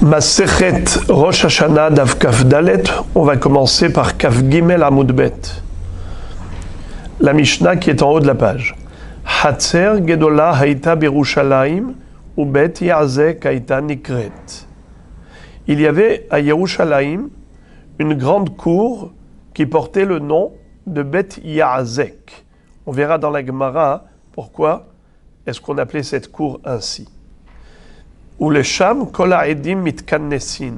Masechet Rosh Hashanah Daf Kaf Dalet, on va commencer par Kaf Gimel Amud Bet. La Mishnah qui est en haut de la page. Hatzer Gedola Haïta Birushalayim ou Bet Yazek Haïta Nikret. Il y avait à Yerushalayim une grande cour qui portait le nom de Bet Yazek. On verra dans la Gemara pourquoi est-ce qu'on appelait cette cour ainsi. Où les Sham Kola Edim Mitkannesin.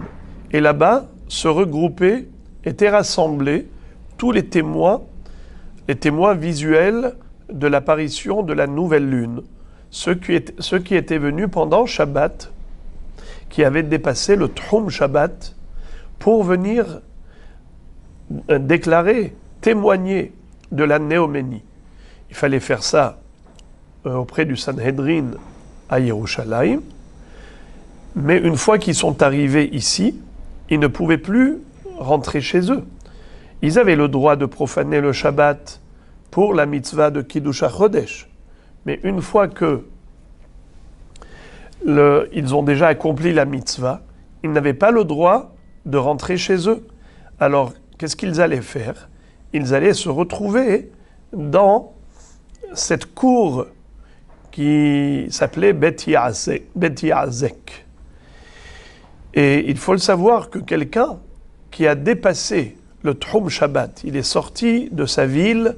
Et là-bas se regroupaient, étaient rassemblés tous les témoins visuels de l'apparition de la nouvelle lune, ceux qui étaient venus pendant Shabbat, qui avaient dépassé le Tchum Shabbat, pour venir déclarer, témoigner de la néoménie. Il fallait faire ça auprès du Sanhedrin à Yerushalayim. Mais une fois qu'ils sont arrivés ici, ils ne pouvaient plus rentrer chez eux. Ils avaient le droit de profaner le Shabbat pour la mitzvah de Kiddush HaChodesh. Mais une fois que ils ont déjà accompli la mitzvah, ils n'avaient pas le droit de rentrer chez eux. Alors, qu'est-ce qu'ils allaient faire? Ils allaient se retrouver dans cette cour qui s'appelait Bet Yazek. Et il faut le savoir que quelqu'un qui a dépassé le Tchum Shabbat, il est sorti de sa ville,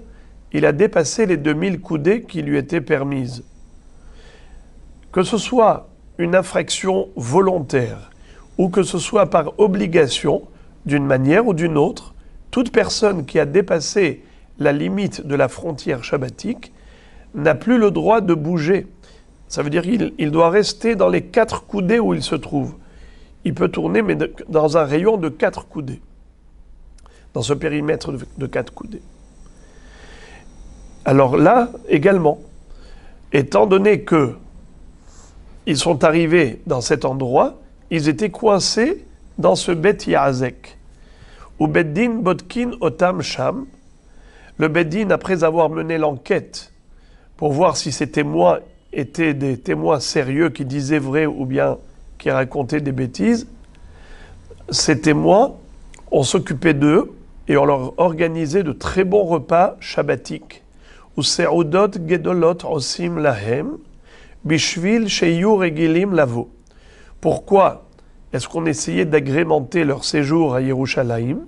il a dépassé les 2000 coudées qui lui étaient permises. Que ce soit une infraction volontaire ou que ce soit par obligation, d'une manière ou d'une autre, toute personne qui a dépassé la limite de la frontière shabbatique n'a plus le droit de bouger. Ça veut dire qu'il doit rester dans les 4 coudées où il se trouve. Il peut tourner, mais dans un rayon de 4 coudées. Dans ce périmètre de 4 coudées. Alors là, également, étant donné que ils sont arrivés dans cet endroit, ils étaient coincés dans ce Bet Yazek. Ou Beddin Bodkin Otam Sham. Le Beddin, après avoir mené l'enquête pour voir si ces témoins étaient des témoins sérieux qui disaient vrai ou bien qui racontaient des bêtises, ces témoins, on s'occupait d'eux et on leur organisait de très bons repas shabbatiques. Ou se'udot gedolot osim lahem bishvil sheyu regilim lavo. Pourquoi est-ce qu'on essayait d'agrémenter leur séjour à Yerushalayim?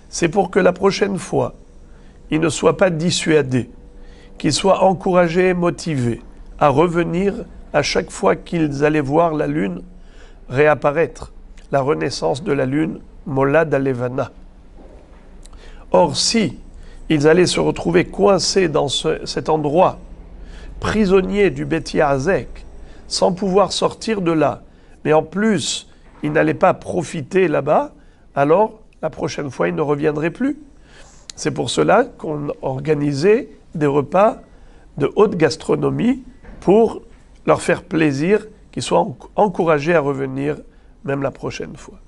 C'est pour que la prochaine fois, ils ne soient pas dissuadés, qu'ils soient encouragés et motivés à revenir à chaque fois qu'ils allaient voir la lune réapparaître, la renaissance de la lune, Molad Alevana. Or, si ils allaient se retrouver coincés dans cet endroit, prisonniers du Bet Yazek, sans pouvoir sortir de là, mais en plus, ils n'allaient pas profiter là-bas, alors, la prochaine fois, ils ne reviendraient plus. C'est pour cela qu'on organisait des repas de haute gastronomie pour leur faire plaisir, qu'ils soient encouragés à revenir même la prochaine fois.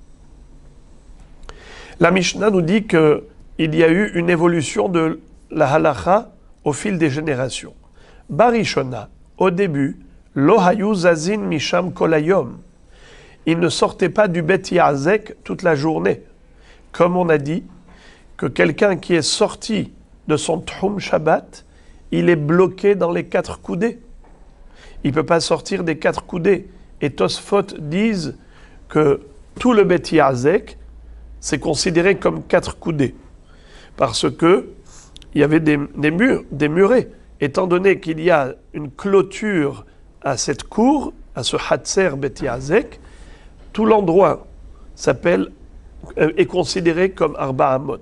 La Mishnah nous dit qu'il y a eu une évolution de la halacha au fil des générations. Barishona, au début, lo hayu zazin misham kolayom. Il ne sortait pas du Bet Yazek toute la journée. Comme on a dit que quelqu'un qui est sorti de son Tchum Shabbat, il est bloqué dans les 4 coudées. Il ne peut pas sortir des 4 coudées. Et Tosfot disent que tout le Bet Yazek, c'est considéré comme 4 coudées. Parce que il y avait des murets. Étant donné qu'il y a une clôture à cette cour, à ce Hatzer Bet Yazek, tout l'endroit est considéré comme Arba Amot.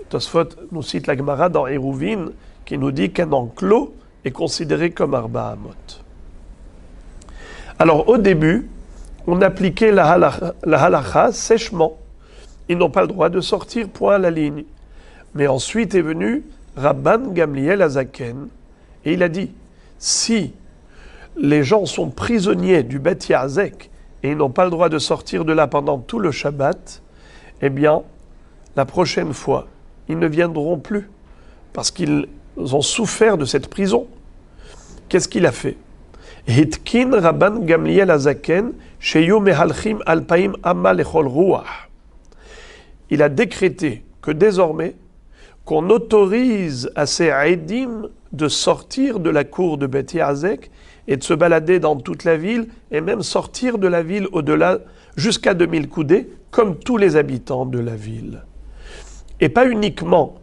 Tosfot nous cite la Gemara dans Eruvin qui nous dit qu'un enclos est considéré comme Arba Amot. Alors au début, on appliquait la halacha sèchement. Ils n'ont pas le droit de sortir, point à la ligne. Mais ensuite est venu Rabban Gamliel Azaken et il a dit, si les gens sont prisonniers du Bet Yazek et ils n'ont pas le droit de sortir de là pendant tout le Shabbat, eh bien, la prochaine fois, ils ne viendront plus parce qu'ils ont souffert de cette prison. Qu'est-ce qu'il a fait? Hitkin Rabban Gamliel Azaken, sheyu mehalchim alpaim amma lechol ruach. Il a décrété que désormais, qu'on autorise à ces aidim de sortir de la cour de Beth Yazek et de se balader dans toute la ville, et même sortir de la ville au-delà, jusqu'à 2000 coudées, comme tous les habitants de la ville. Et pas uniquement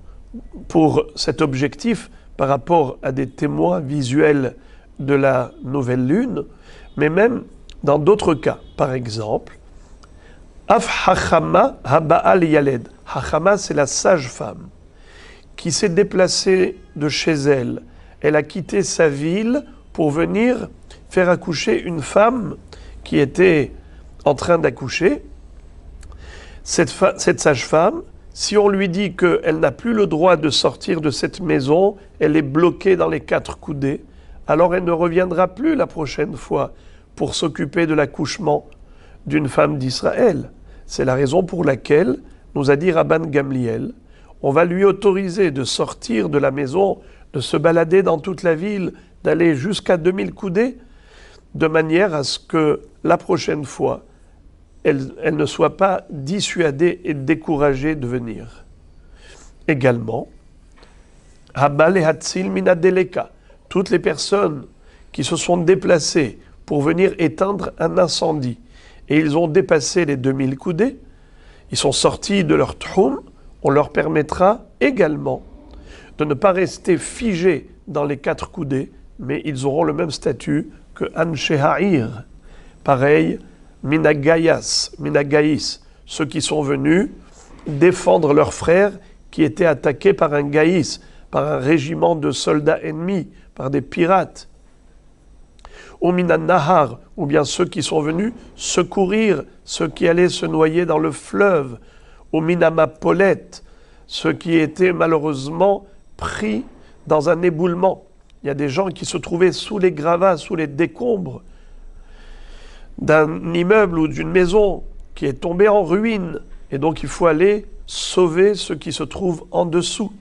pour cet objectif par rapport à des témoins visuels de la nouvelle lune, mais même dans d'autres cas. Par exemple, Af Hachama Haba'al Yaled. Hachama, c'est la sage-femme qui s'est déplacée de chez elle. Elle a quitté sa ville pour venir faire accoucher une femme qui était en train d'accoucher. Cette sage-femme, si on lui dit qu'elle n'a plus le droit de sortir de cette maison, elle est bloquée dans les 4 coudées, alors elle ne reviendra plus la prochaine fois pour s'occuper de l'accouchement d'une femme d'Israël. C'est la raison pour laquelle, nous a dit Rabban Gamliel, on va lui autoriser de sortir de la maison, de se balader dans toute la ville, d'aller jusqu'à 2000 coudées, de manière à ce que la prochaine fois, elle ne soit pas dissuadée et découragée de venir. Également, Habal et Hatzil Minadeleka, toutes les personnes qui se sont déplacées pour venir éteindre un incendie, et ils ont dépassé les 2000 coudées, ils sont sortis de leur troum, on leur permettra également de ne pas rester figés dans les 4 coudées, mais ils auront le même statut que Anshe Ha'ir. Pareil, Minagaïs, ceux qui sont venus défendre leurs frères qui étaient attaqués par un gaïs, par un régiment de soldats ennemis, par des pirates. Ou Minan Nahar, ou bien ceux qui sont venus secourir ceux qui allaient se noyer dans le fleuve. Ou Minamapolet, ceux qui étaient malheureusement pris dans un éboulement. Il y a des gens qui se trouvaient sous les gravats, sous les décombres d'un immeuble ou d'une maison qui est tombée en ruine. Et donc il faut aller sauver ceux qui se trouvent en dessous.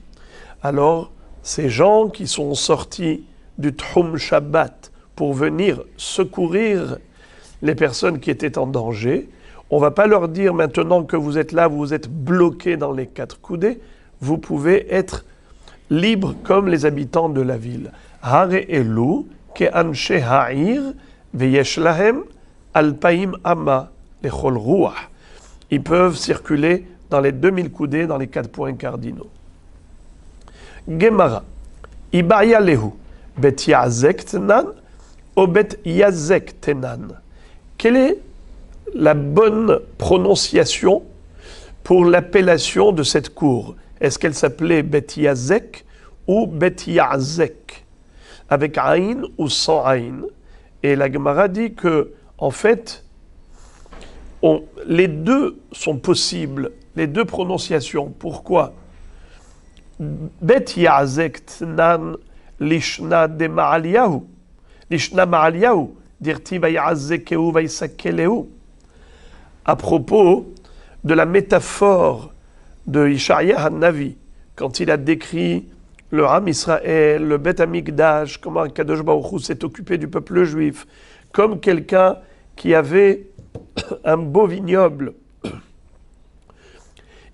Alors, ces gens qui sont sortis du Troum Shabbat pour venir secourir les personnes qui étaient en danger, on ne va pas leur dire maintenant que vous êtes là, vous êtes bloqués dans les 4 coudées, vous pouvez être libres comme les habitants de la ville. Hare elu ke anshe ha'ir veyesh lahem alpaim amma lechol ruach. Ils peuvent circuler dans les 2000 coudées, dans les 4 points cardinaux. Gemara. Ibaya lehu. Bet yazek tenan ou bet yazek tenan. Quelle est la bonne prononciation pour l'appellation de cette cour? Est-ce qu'elle s'appelait Bet Yazek ou Bet Yazek? Avec Aïn ou sans Aïn? Et la Gemara dit que, en fait, les deux sont possibles, les deux prononciations. Pourquoi? Bet Yazek tnan lishna de Ma'aliyahu. Lishna Ma'aliyahu. Dirti vayazekeu vaysakeleu. À propos de la métaphore de Ishaïa Hanavi, quand il a décrit le Ham Israël, le Bet Amikdash, comment Kadosh Baruch Hu s'est occupé du peuple juif, comme quelqu'un qui avait un beau vignoble.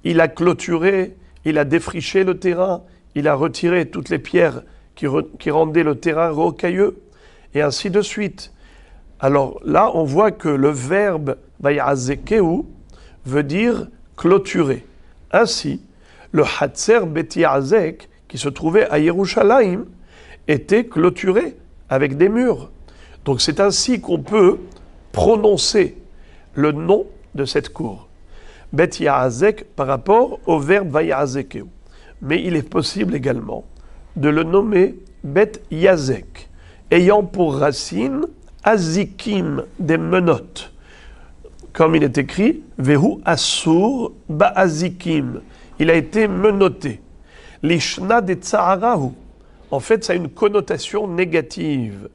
Il a clôturé, il a défriché le terrain, il a retiré toutes les pierres qui rendaient le terrain rocailleux, et ainsi de suite. Alors là, on voit que le verbe vayazekeu veut dire clôturer. Ainsi, le Hatzer Bet Yazek, qui se trouvait à Yerushalayim, était clôturé avec des murs. Donc c'est ainsi qu'on peut prononcer le nom de cette cour. Bet Yazek par rapport au verbe vayazekeu. Mais il est possible également de le nommer Bet Yazek, ayant pour racine Azikim, des menottes. Comme il est écrit, Vehu Asur Ba'azikim. Il a été menotté. Lishna de Tsaharahu. En fait, ça a une connotation négative.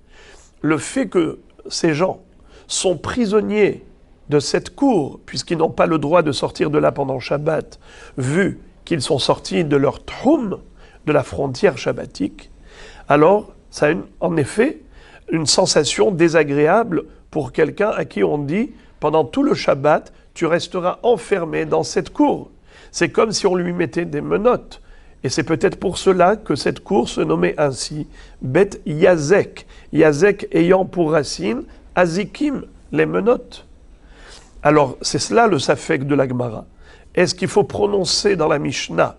Le fait que ces gens sont prisonniers de cette cour, puisqu'ils n'ont pas le droit de sortir de là pendant Shabbat, vu qu'ils sont sortis de leur troum, de la frontière shabbatique, alors ça a en effet une sensation désagréable pour quelqu'un à qui on dit pendant tout le Shabbat, tu resteras enfermé dans cette cour. C'est comme si on lui mettait des menottes. Et c'est peut-être pour cela que cette cour se nommait ainsi, Bet Yazek. Yazek ayant pour racine Azikim, les menottes. Alors, c'est cela le safek de la Gemara. Est-ce qu'il faut prononcer dans la Mishnah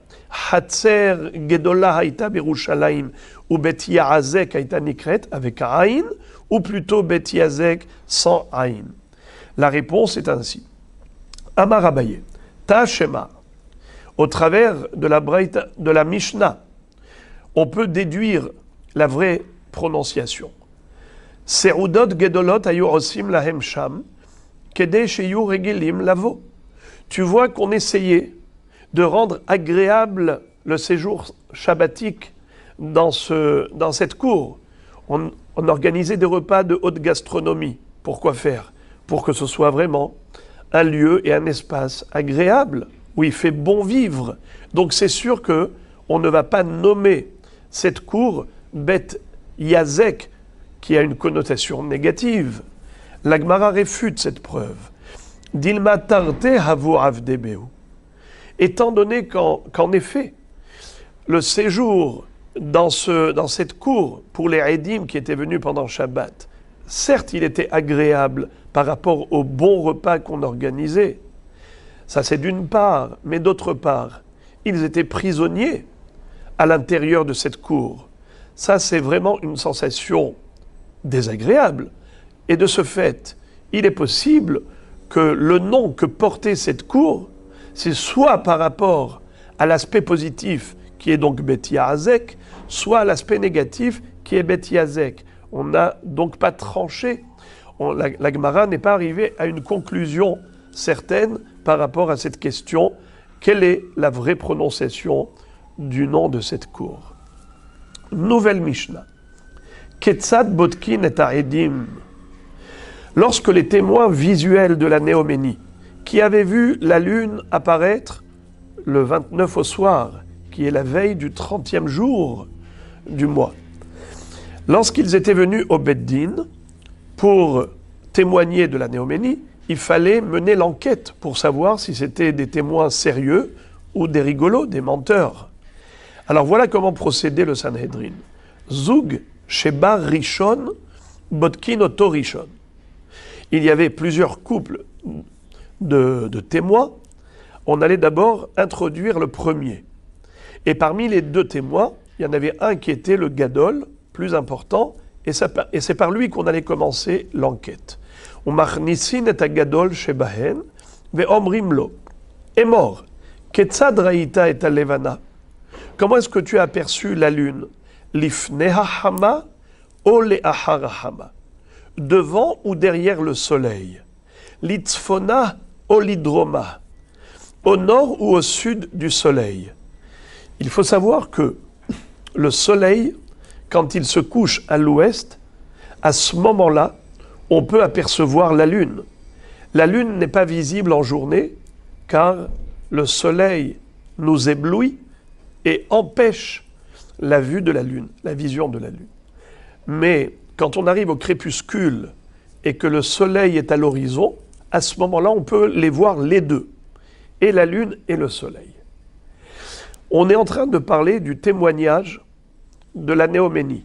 Hatzer Gedola Haïta Berushalayim ou Bet Yazek Haïta Nikret avec Aïn, ou plutôt Bet Yazek sans Aïn? La réponse est ainsi. Amar Abaye, Ta Shema. Au travers de la Mishnah, on peut déduire la vraie prononciation. Serudot Gedolot ayu osim lahem sham, kedei sheyu regilim lavo. Tu vois qu'on essayait de rendre agréable le séjour shabbatique dans cette cour. On organisait des repas de haute gastronomie. Pourquoi faire? Pour que ce soit vraiment un lieu et un espace agréable, où il fait bon vivre. Donc c'est sûr que on ne va pas nommer cette cour Bet Yazek, qui a une connotation négative. La Gemara réfute cette preuve. Dilma tarte havu avdebeu. Étant donné qu'en effet, le séjour dans cette cour pour les Eidim qui étaient venus pendant Shabbat, certes il était agréable par rapport au bon repas qu'on organisait. Ça c'est d'une part, mais d'autre part, ils étaient prisonniers à l'intérieur de cette cour. Ça c'est vraiment une sensation désagréable. Et de ce fait, il est possible que le nom que portait cette cour, c'est soit par rapport à l'aspect positif qui est donc Bet Yazek, soit à l'aspect négatif qui est Bet Yazek. On n'a donc pas tranché. La Gemara n'est pas arrivée à une conclusion certaine par rapport à cette question. Quelle est la vraie prononciation du nom de cette cour? Nouvelle Mishnah. Ketzad Bodkin et Haedim. Lorsque les témoins visuels de la Néoménie, qui avaient vu la lune apparaître le 29 au soir, qui est la veille du 30e jour du mois, lorsqu'ils étaient venus au Beddin pour témoigner de la Néoménie, il fallait mener l'enquête pour savoir si c'était des témoins sérieux ou des rigolos, des menteurs. Alors voilà comment procédait le Sanhedrin. Zoug Sheba Rishon Bodkin Oto Rishon. Il y avait plusieurs couples de témoins. On allait d'abord introduire le premier. Et parmi les deux témoins, il y en avait un qui était le Gadol, plus important, et c'est par lui qu'on allait commencer l'enquête. Umachnisin et Gadol Shebahen, ve omrim lo. Est mort. Ketzad raïta et levana. Comment est-ce que tu as aperçu la lune? Lifneha hama o le'achara hama. Devant ou derrière le soleil? Litzfona o lidroma. Au nord ou au sud du soleil? Il faut savoir que le soleil, quand il se couche à l'ouest, à ce moment-là, on peut apercevoir la lune. La lune n'est pas visible en journée, car le soleil nous éblouit et empêche la vue de la lune, la vision de la lune. Mais quand on arrive au crépuscule et que le soleil est à l'horizon, à ce moment-là, on peut les voir les deux, et la lune et le soleil. On est en train de parler du témoignage de la Néoménie,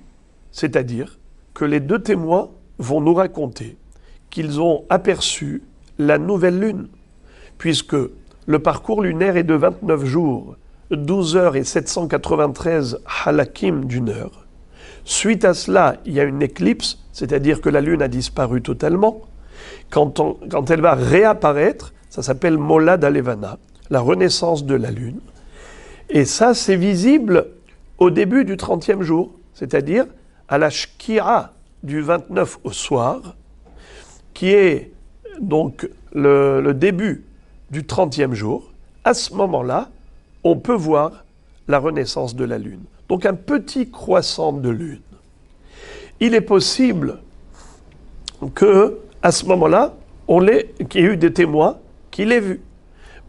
c'est-à-dire que les deux témoins vont nous raconter qu'ils ont aperçu la nouvelle lune, puisque le parcours lunaire est de 29 jours, 12 heures et 793 halakim d'une heure. Suite à cela, il y a une éclipse, c'est-à-dire que la lune a disparu totalement. Quand elle va réapparaître, ça s'appelle Molad Alevana, la renaissance de la lune. Et ça, c'est visible au début du 30e jour, c'est-à-dire à la Shkira du 29 au soir, qui est donc le début du 30e jour. À ce moment-là, on peut voir la renaissance de la lune. Donc un petit croissant de lune. Il est possible que, à ce moment-là, qu'il y ait eu des témoins qui l'aient vu.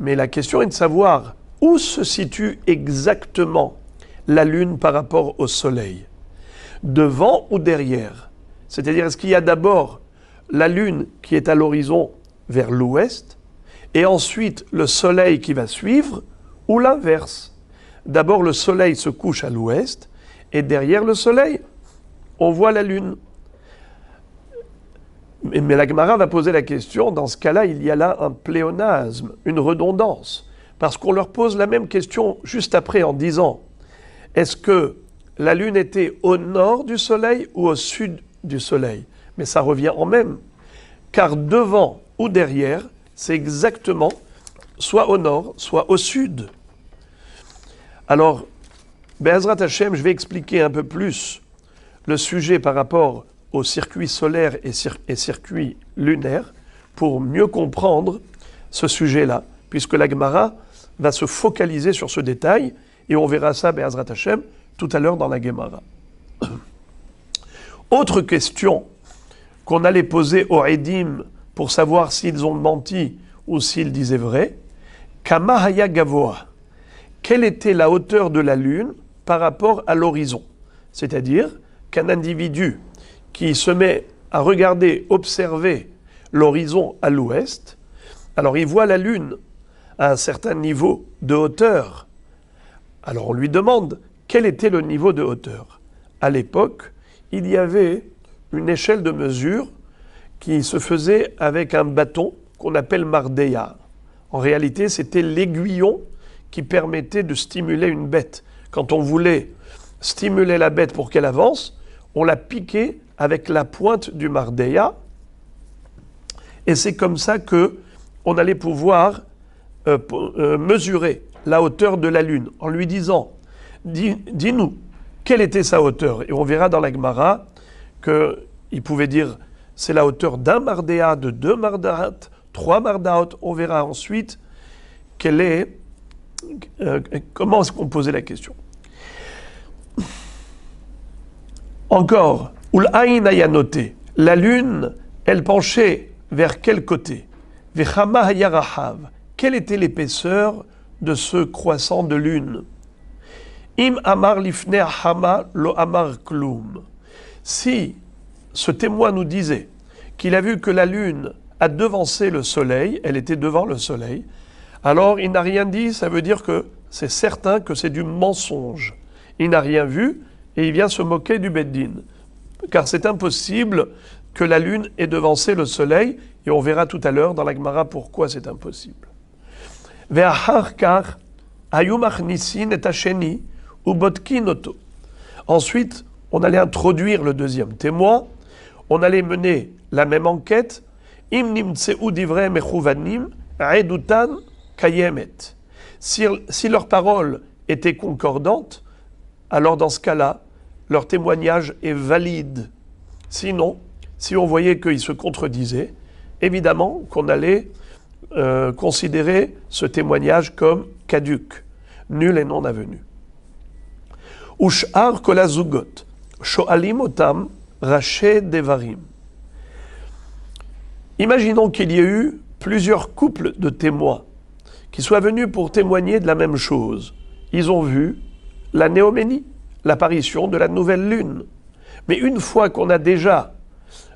Mais la question est de savoir où se situe exactement la lune par rapport au soleil. Devant ou derrière? C'est-à-dire, est-ce qu'il y a d'abord la lune qui est à l'horizon vers l'ouest, et ensuite le soleil qui va suivre, ou l'inverse? D'abord, le soleil se couche à l'ouest, et derrière le soleil, on voit la lune. Mais la Gemara va poser la question, dans ce cas-là, il y a là un pléonasme, une redondance, parce qu'on leur pose la même question juste après en disant, est-ce que la lune était au nord du soleil ou au sud du soleil? Mais ça revient en même, car devant ou derrière, c'est exactement soit au nord, soit au sud. Alors, Be'ezrat Hashem, je vais expliquer un peu plus le sujet par rapport au circuit solaire et circuit lunaire pour mieux comprendre ce sujet-là, puisque la Gemara va se focaliser sur ce détail, et on verra ça, Be'ezrat Hashem, tout à l'heure dans la Gemara. Autre question qu'on allait poser aux Edim pour savoir s'ils ont menti ou s'ils disaient vrai, Kama Haya Gavoa, quelle était la hauteur de la lune par rapport à l'horizon? C'est-à-dire qu'un individu qui se met à regarder, observer l'horizon à l'ouest, alors il voit la lune à un certain niveau de hauteur. Alors on lui demande quel était le niveau de hauteur. À l'époque, il y avait une échelle de mesure qui se faisait avec un bâton qu'on appelle mardeya. En réalité, c'était l'aiguillon qui permettait de stimuler une bête. Quand on voulait stimuler la bête pour qu'elle avance, on la piquait avec la pointe du mardeya, et c'est comme ça que on allait pouvoir mesurer la hauteur de la lune, en lui disant, dis-nous, quelle était sa hauteur? Et on verra dans la Gemara qu'il pouvait dire, c'est la hauteur d'un mardéa, de 2 mardaat, 3 mardaot. On verra ensuite comment est-ce qu'on posait la question. Encore, Ul-Aïn a noté, la lune, elle penchait vers quel côté? Vechama hayarahav, quelle était l'épaisseur de ce croissant de lune? Im amar lifnei hama lo amar klum. Si ce témoin nous disait qu'il a vu que la lune a devancé le soleil, elle était devant le soleil, alors il n'a rien dit, ça veut dire que c'est certain que c'est du mensonge. Il n'a rien vu et il vient se moquer du Beddin. Car c'est impossible que la lune ait devancé le soleil, et on verra tout à l'heure dans la Gemara pourquoi c'est impossible. Ensuite, on allait introduire le deuxième témoin, on allait mener la même enquête. Si leurs paroles étaient concordantes, alors dans ce cas-là, leur témoignage est valide. Sinon, si on voyait qu'ils se contredisaient, évidemment qu'on allait considérer ce témoignage comme caduc, nul et non avenu. Ush'ar kol hazugot, sho'alim otam raché devarim. Imaginons qu'il y ait eu plusieurs couples de témoins qui soient venus pour témoigner de la même chose. Ils ont vu la néoménie, l'apparition de la nouvelle lune. Mais une fois qu'on a déjà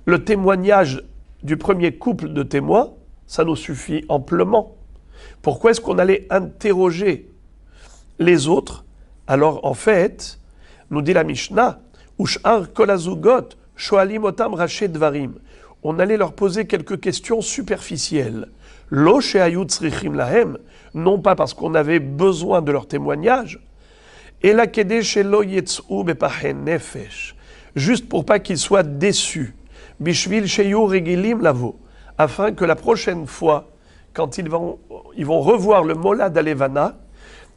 le témoignage du premier couple de témoins, ça nous suffit amplement. Pourquoi est-ce qu'on allait interroger les autres? Alors en fait, nous dit la Mishnah, Ush'ar kol hazugot shoalim otam raché dvarim. On allait leur poser quelques questions superficielles. Lo she'ayu tzrichim lahem, non pas parce qu'on avait besoin de leur témoignage, et la kedeh shelo yetz'u bepachen nefesh, juste pour pas qu'ils soient déçus. Bishvil sheyu regilim lavo, afin que la prochaine fois, quand ils vont revoir le Molad Alevana,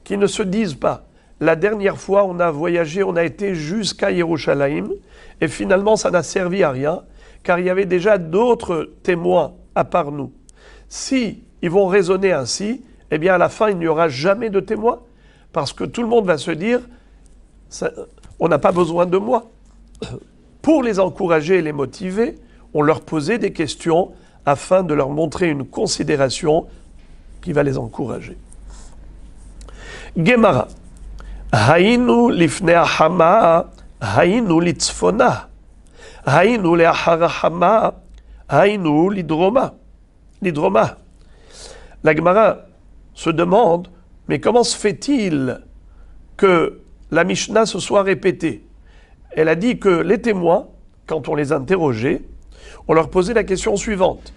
qu'ils ne se disent pas, la dernière fois on a voyagé, on a été jusqu'à Yerushalayim, et finalement ça n'a servi à rien, car il y avait déjà d'autres témoins à part nous. Si ils vont raisonner ainsi, eh bien à la fin il n'y aura jamais de témoins, parce que tout le monde va se dire, on n'a pas besoin de moi. Pour les encourager et les motiver, on leur posait des questions afin de leur montrer une considération qui va les encourager. Gemara. Haïnu lifnei hama, haïnu litzfona. Haïnu le'acharahama, haïnu l'hydroma. L'hydroma. La Gemara se demande, mais comment se fait-il que la Mishnah se soit répétée? Elle a dit que les témoins, quand on les interrogeait, on leur posait la question suivante.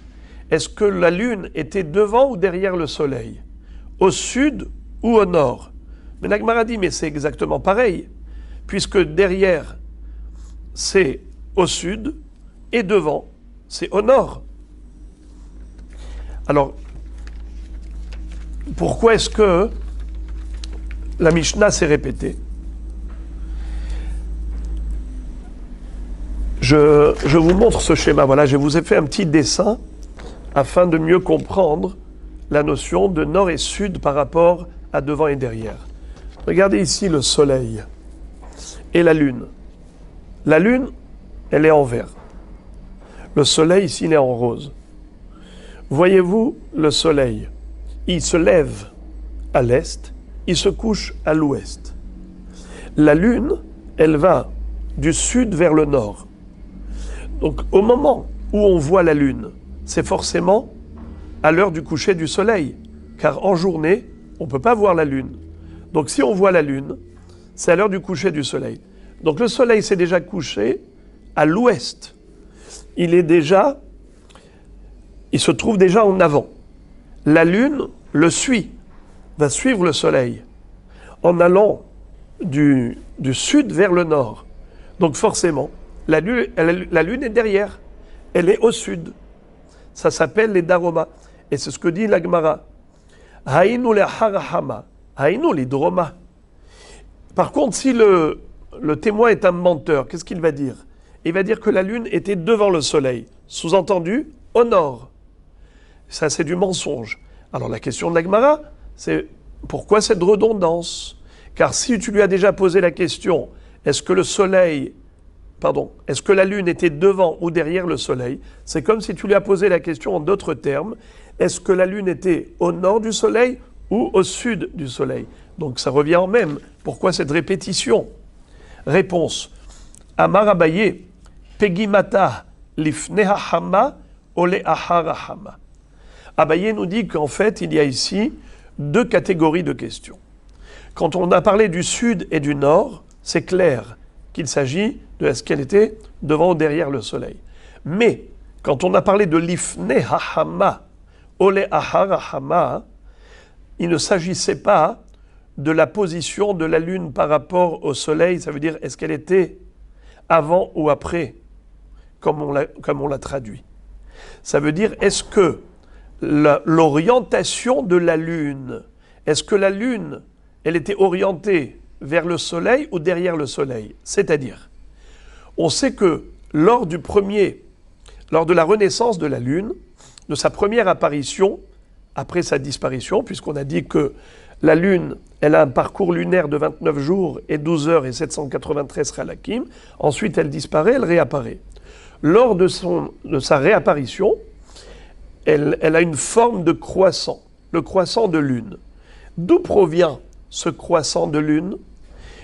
Est-ce que la lune était devant ou derrière le soleil? Au sud ou au nord? Mais la Gemara dit, mais c'est exactement pareil, puisque derrière, c'est au sud, et devant, c'est au nord. Alors, pourquoi est-ce que la Mishnah s'est répétée? Je vous montre ce schéma. Voilà, je vous ai fait un petit dessin afin de mieux comprendre la notion de nord et sud par rapport à devant et derrière. Regardez ici le soleil et la lune. La lune, elle est en vert. Le soleil, ici, il est en rose. Voyez-vous le soleil? Il se lève à l'est, il se couche à l'ouest. La lune, elle va du sud vers le nord. Donc, au moment où on voit la lune, c'est forcément à l'heure du coucher du soleil, car en journée, on ne peut pas voir la lune. Donc, si on voit la lune, c'est à l'heure du coucher du soleil. Donc, le soleil s'est déjà couché à l'ouest. Il se trouve déjà en avant. La lune le suit, va suivre le soleil, en allant du sud vers le nord. Donc, forcément, la lune est derrière, elle est au sud. Ça s'appelle les daromas. Et c'est ce que dit la Gemara. Haïnu le harahama, haïnu l'hydroma. Par contre, si le témoin est un menteur, qu'est-ce qu'il va dire? Il va dire que la lune était devant le soleil. Sous-entendu, au nord. Ça, c'est du mensonge. Alors la question de la Gemara, c'est pourquoi cette redondance? Car si tu lui as déjà posé la question, est-ce que la lune était devant ou derrière le soleil? C'est comme si tu lui as posé la question en d'autres termes. Est-ce que la lune était au nord du soleil ou au sud du soleil? Donc ça revient en même. Pourquoi cette répétition? Réponse. Amar Abaye, Pegimata lifneha hama ole ahara hama. Abaye nous dit qu'en fait, il y a ici deux catégories de questions. Quand on a parlé du sud et du nord, c'est clair qu'il s'agit de est-ce qu'elle était devant ou derrière le soleil. Mais quand on a parlé de l'ifne hahama, ole ahara hama, il ne s'agissait pas de la position de la lune par rapport au soleil, ça veut dire est-ce qu'elle était avant ou après, comme on l'a traduit. Ça veut dire est-ce que l'orientation de la lune, est-ce que la lune, elle était orientée vers le soleil ou derrière le soleil? C'est-à-dire, on sait que lors de la renaissance de la lune, de sa première apparition, après sa disparition, puisqu'on a dit que la lune, elle a un parcours lunaire de 29 jours et 12 heures et 793 khalakim, ensuite elle disparaît, elle réapparaît. Lors de sa réapparition, elle a une forme de croissant, le croissant de lune. D'où provient ce croissant de lune?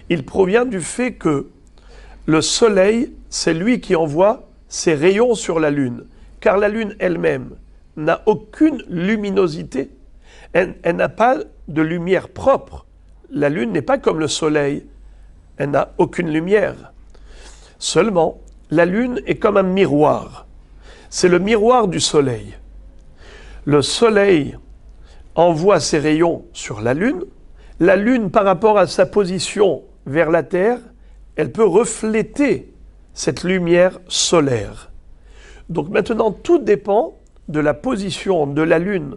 Il provient du fait que le soleil, c'est lui qui envoie ses rayons sur la lune, car la lune elle-même n'a aucune luminosité, elle n'a pas de lumière propre. La lune n'est pas comme le soleil, elle n'a aucune lumière. Seulement, la lune est comme un miroir, c'est le miroir du soleil. Le soleil envoie ses rayons sur la lune par rapport à sa position vers la terre, elle peut refléter cette lumière solaire. Donc maintenant, tout dépend de la position de la lune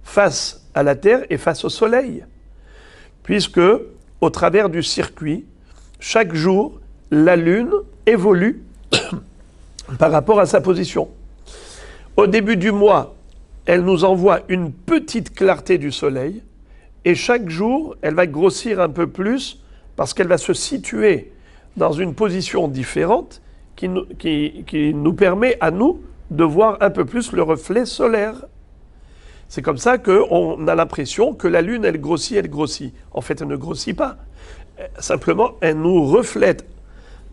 face à la terre et face au soleil. Puisque, au travers du circuit, chaque jour, la lune évolue par rapport à sa position. Au début du mois, elle nous envoie une petite clarté du soleil, et chaque jour, elle va grossir un peu plus parce qu'elle va se situer dans une position différente qui nous permet à nous de voir un peu plus le reflet solaire. C'est comme ça qu'on a l'impression que la lune, elle grossit. En fait, elle ne grossit pas. Simplement, elle nous reflète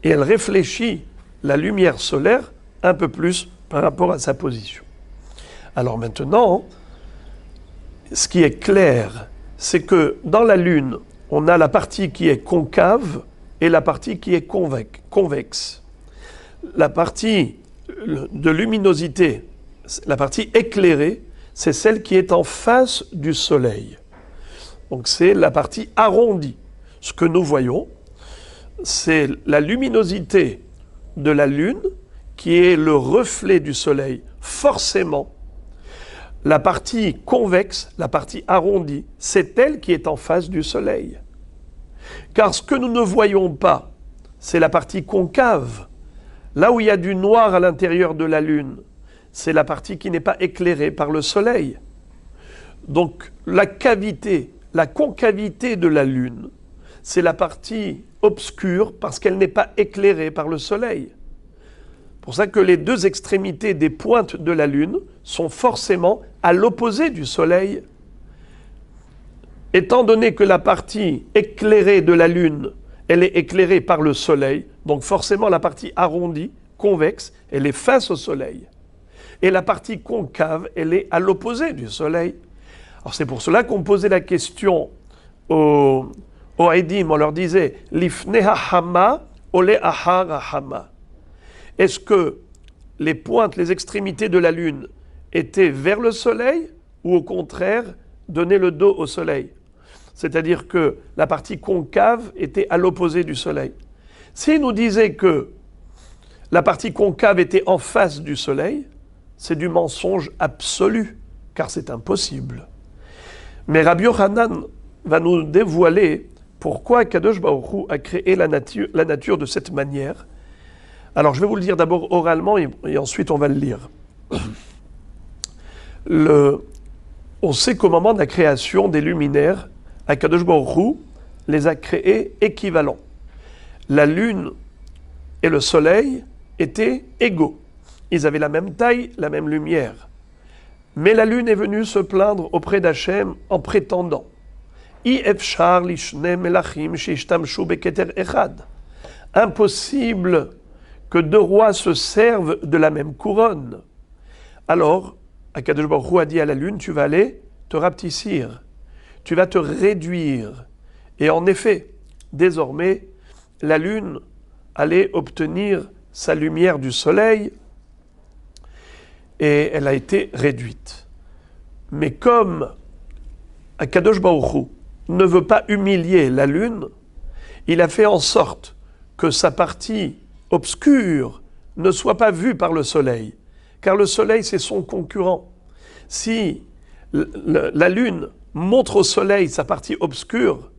et elle réfléchit la lumière solaire un peu plus par rapport à sa position. Alors maintenant, ce qui est clair, c'est que dans la Lune, on a la partie qui est concave et la partie qui est convexe. La partie de luminosité, la partie éclairée, c'est celle qui est en face du Soleil. Donc c'est la partie arrondie. Ce que nous voyons, c'est la luminosité de la Lune qui est le reflet du Soleil. Forcément, la partie convexe, la partie arrondie, c'est elle qui est en face du Soleil. Car ce que nous ne voyons pas, c'est la partie concave. Là où il y a du noir à l'intérieur de la Lune, c'est la partie qui n'est pas éclairée par le Soleil. Donc la cavité, la concavité de la Lune, c'est la partie obscure parce qu'elle n'est pas éclairée par le Soleil. C'est pour ça que les deux extrémités des pointes de la Lune sont forcément à l'opposé du Soleil. Étant donné que la partie éclairée de la Lune, elle est éclairée par le Soleil, donc forcément la partie arrondie, convexe, elle est face au Soleil. Et la partie concave, elle est à l'opposé du Soleil. Alors c'est pour cela qu'on posait la question aux Haïdim, on leur disait « Lifneha hama ole ahara hama ». Est-ce que les pointes, les extrémités de la Lune étaient vers le Soleil ou au contraire donnaient le dos au Soleil? C'est-à-dire que la partie concave était à l'opposé du Soleil. S'il nous disait que la partie concave était en face du Soleil, c'est du mensonge absolu, car c'est impossible. Mais Rabbi Yochanan va nous dévoiler pourquoi Kadosh Baruch Hu a créé la nature de cette manière. Alors je vais vous le dire d'abord oralement et ensuite on va le lire. On sait qu'au moment de la création des luminaires, Akadosh Baruch Hu les a créés équivalents. La lune et le soleil étaient égaux. Ils avaient la même taille, la même lumière. Mais la lune est venue se plaindre auprès d'Hachem en prétendant impossible que deux rois se servent de la même couronne. Alors, Akadosh Baruch Hu a dit à la lune, tu vas aller te rapetissir, tu vas te réduire. Et en effet, désormais, la lune allait obtenir sa lumière du soleil et elle a été réduite. Mais comme Akadosh Baruch Hu ne veut pas humilier la lune, il a fait en sorte que sa partie obscure ne soit pas vue par le soleil, car le soleil c'est son concurrent. Si la lune montre au soleil sa partie obscure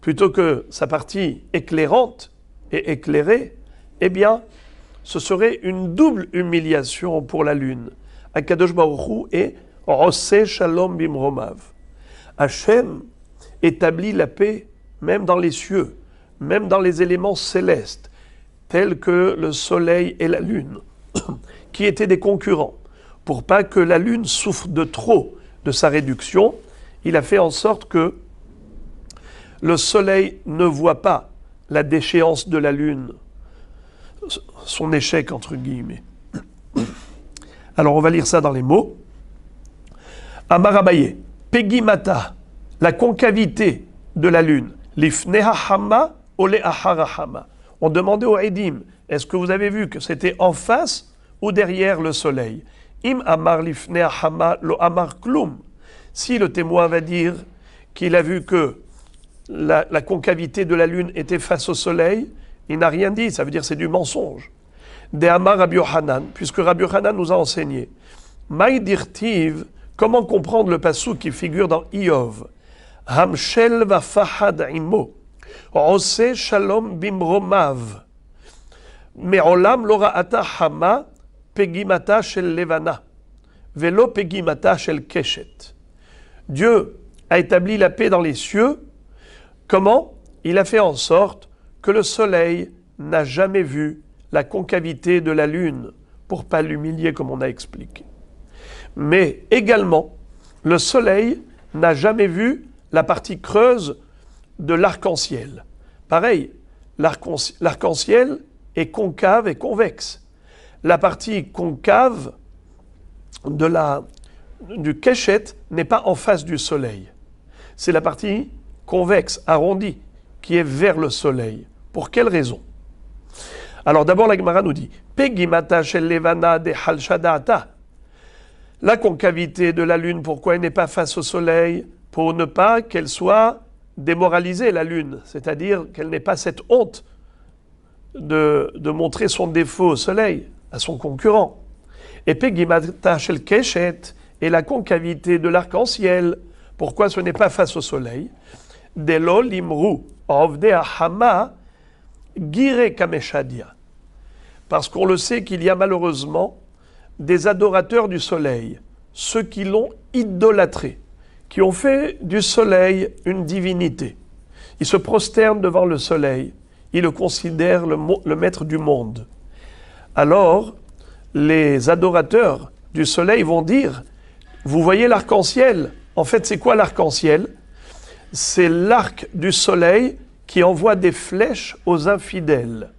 plutôt que sa partie éclairante et éclairée, eh bien, ce serait une double humiliation pour la lune. Akadosh Baruch Hu est Oseh Shalom Bimromav. Hachem établit la paix même dans les cieux, même dans les éléments célestes, tels que le soleil et la lune, qui étaient des concurrents. Pour pas que la lune souffre de trop de sa réduction, il a fait en sorte que le soleil ne voit pas la déchéance de la lune, son échec entre guillemets. Alors on va lire ça dans les mots. Amar Abaye, Pegimata, la concavité de la lune, Lifneha hama ole ahara hama. On demandait au Haïdim, est-ce que vous avez vu que c'était en face ou derrière le soleil? Im amar lifneha hama lo amar klum. Si le témoin va dire qu'il a vu que la concavité de la lune était face au soleil, il n'a rien dit, ça veut dire c'est du mensonge. De amar Rabbi Yochanan, puisque Rabbi Yochanan nous a enseigné. Maïdirtiv, comment comprendre le passou qui figure dans Iov? Hamshel va fahad imo, Ose shalom bimromav, me'olam lo ra'ata hama pegimata shel levana, velo pegimata shel keshet. Dieu a établi la paix dans les cieux. Comment? Il a fait en sorte que le soleil n'a jamais vu la concavité de la lune, pour pas l'humilier comme on a expliqué. Mais également, le soleil n'a jamais vu la partie creuse de l'arc-en-ciel. Pareil, l'arc-en-ciel est concave et convexe. La partie concave du Keshet n'est pas en face du soleil. C'est la partie convexe, arrondie, qui est vers le soleil. Pour quelle raison? Alors d'abord la Gemara nous dit Pegimata shel levana de halshadata. La concavité de la lune, pourquoi elle n'est pas face au soleil? Pour ne pas qu'elle soit démoralisée, la lune, c'est-à-dire qu'elle n'ait pas cette honte de montrer son défaut au soleil, à son concurrent. Et Pegimata shel keshet, et la concavité de l'arc-en-ciel, pourquoi ce n'est pas face au soleil? Delo limru ovde ahama gire kameshadia. Parce qu'on le sait qu'il y a malheureusement des adorateurs du soleil, ceux qui l'ont idolâtré, qui ont fait du soleil une divinité. Ils se prosternent devant le soleil, ils le considèrent le maître du monde. Alors, les adorateurs du soleil vont dire, vous voyez l'arc-en-ciel? En fait, c'est quoi l'arc-en-ciel? C'est l'arc du soleil qui envoie des flèches aux infidèles.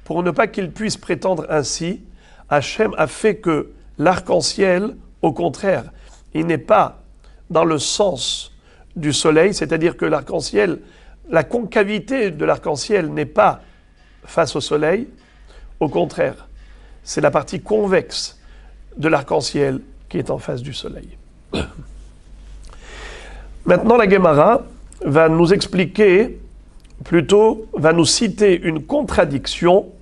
Pour ne pas qu'ils puissent prétendre ainsi, Hachem a fait que l'arc-en-ciel, au contraire, il n'est pas dans le sens du soleil, c'est-à-dire que l'arc-en-ciel, la concavité de l'arc-en-ciel n'est pas face au soleil, au contraire, c'est la partie convexe de l'arc-en-ciel qui est en face du soleil. Maintenant, la Gemara va nous expliquer, plutôt, va nous citer une contradiction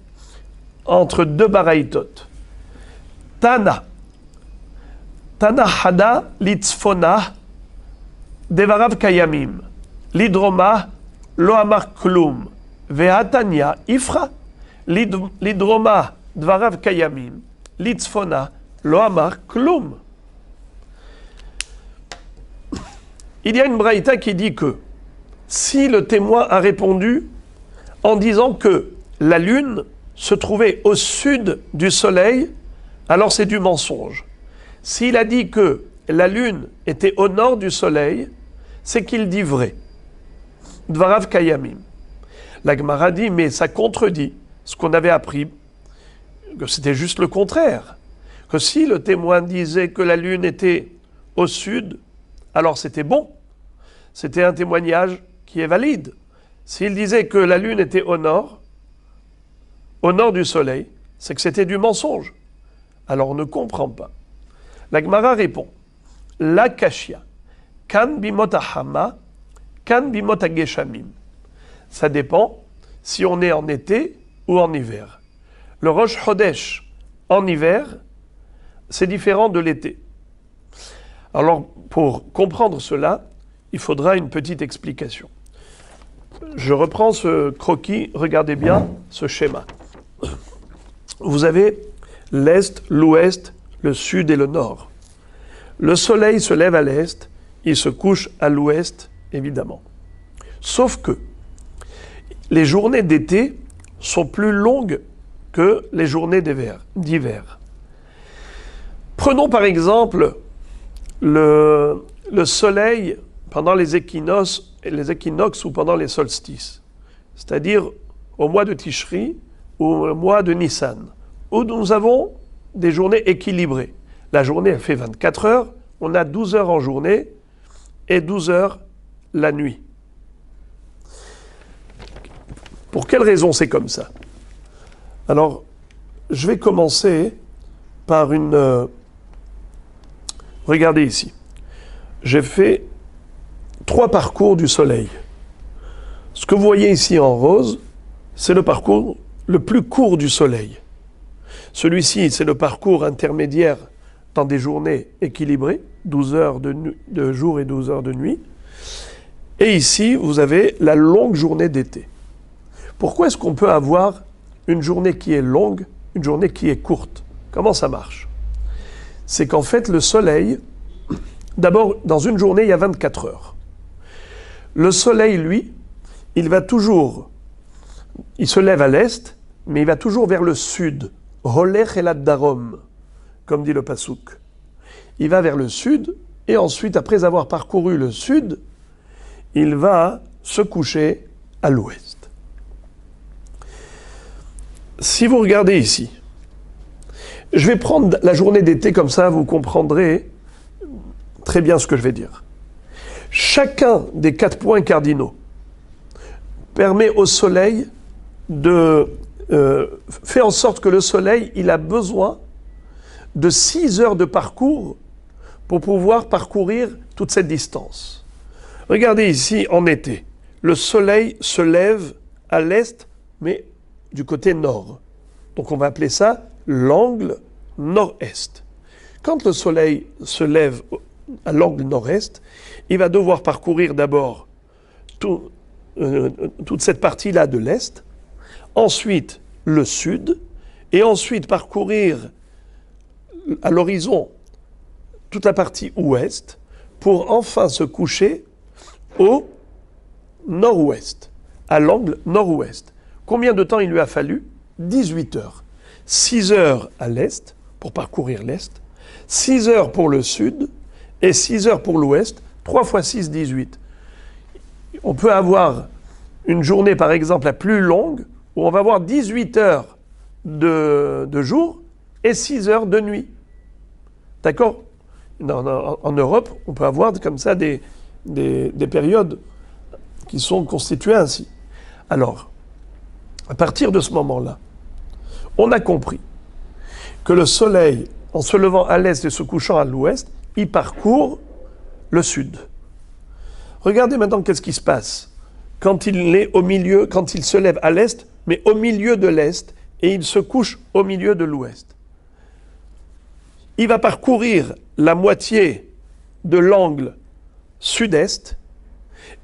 entre deux baraïtot. Tana hada litzfona devarav kayamim lidroma lo amar klum vehatanya ifra lidroma devarav kayamim litzfona lo amar klum. Il y a une braïta qui dit que si le témoin a répondu en disant que la lune se trouvait au sud du soleil, alors c'est du mensonge. S'il a dit que la lune était au nord du soleil, c'est qu'il dit vrai. Dvarav kayamim. La Gemara dit, mais ça contredit ce qu'on avait appris, que c'était juste le contraire. Que si le témoin disait que la lune était au sud, alors c'était bon. C'était un témoignage qui est valide. S'il disait que la lune était au nord du soleil, c'est que c'était du mensonge. Alors on ne comprend pas. La Gemara répond, la kashia, kan bimot ahama, kan bimot ageshamim. Ça dépend si on est en été ou en hiver. Le Rosh Chodesh en hiver, c'est différent de l'été. Alors pour comprendre cela, il faudra une petite explication. Je reprends ce croquis, regardez bien ce schéma. Vous avez l'est, l'ouest, le sud et le nord. Le soleil se lève à l'est, il se couche à l'ouest, évidemment. Sauf que les journées d'été sont plus longues que les journées d'hiver. Prenons par exemple le soleil pendant les équinoxes ou pendant les solstices, c'est-à-dire au mois de Tishri ou au mois de Nissan, où nous avons des journées équilibrées. La journée elle fait 24 heures, on a 12 heures en journée et 12 heures la nuit. Pour quelle raison c'est comme ça? Alors, je vais commencer par regardez ici. J'ai fait 3 parcours du soleil. Ce que vous voyez ici en rose, c'est le parcours le plus court du soleil. Celui-ci, c'est le parcours intermédiaire dans des journées équilibrées, 12 heures de jour et 12 heures de nuit. Et ici, vous avez la longue journée d'été. Pourquoi est-ce qu'on peut avoir une journée qui est longue, une journée qui est courte? Comment ça marche? C'est qu'en fait, le soleil, d'abord, dans une journée, il y a 24 heures. Le soleil, lui, il se lève à l'est, mais il va toujours vers le sud. Holech elad darom, comme dit le Passouk. Il va vers le sud, et ensuite, après avoir parcouru le sud, il va se coucher à l'ouest. Si vous regardez ici, je vais prendre la journée d'été comme ça, vous comprendrez très bien ce que je vais dire. Chacun des 4 points cardinaux permet au soleil de faire en sorte que le soleil, il a besoin de 6 heures de parcours pour pouvoir parcourir toute cette distance. Regardez ici, en été, le soleil se lève à l'est, mais du côté nord. Donc on va appeler ça l'angle nord-est. Quand le soleil se lève à l'angle nord-est, il va devoir parcourir d'abord toute cette partie-là de l'est, ensuite le sud, et ensuite parcourir à l'horizon toute la partie ouest, pour enfin se coucher au nord-ouest, à l'angle nord-ouest. Combien de temps il lui a fallu? 18 heures. 6 heures à l'est, pour parcourir l'est, 6 heures pour le sud, et 6 heures pour l'ouest, 3 fois 6, 18. On peut avoir une journée, par exemple, la plus longue, où on va avoir 18 heures de jour et 6 heures de nuit. D'accord? En Europe, on peut avoir comme ça des périodes qui sont constituées ainsi. Alors, à partir de ce moment-là, on a compris que le soleil, en se levant à l'est et se couchant à l'ouest, il parcourt le sud. Regardez maintenant qu'est-ce qui se passe quand il est au milieu, quand il se lève à l'est, mais au milieu de l'est, et il se couche au milieu de l'ouest. Il va parcourir la moitié de l'angle sud-est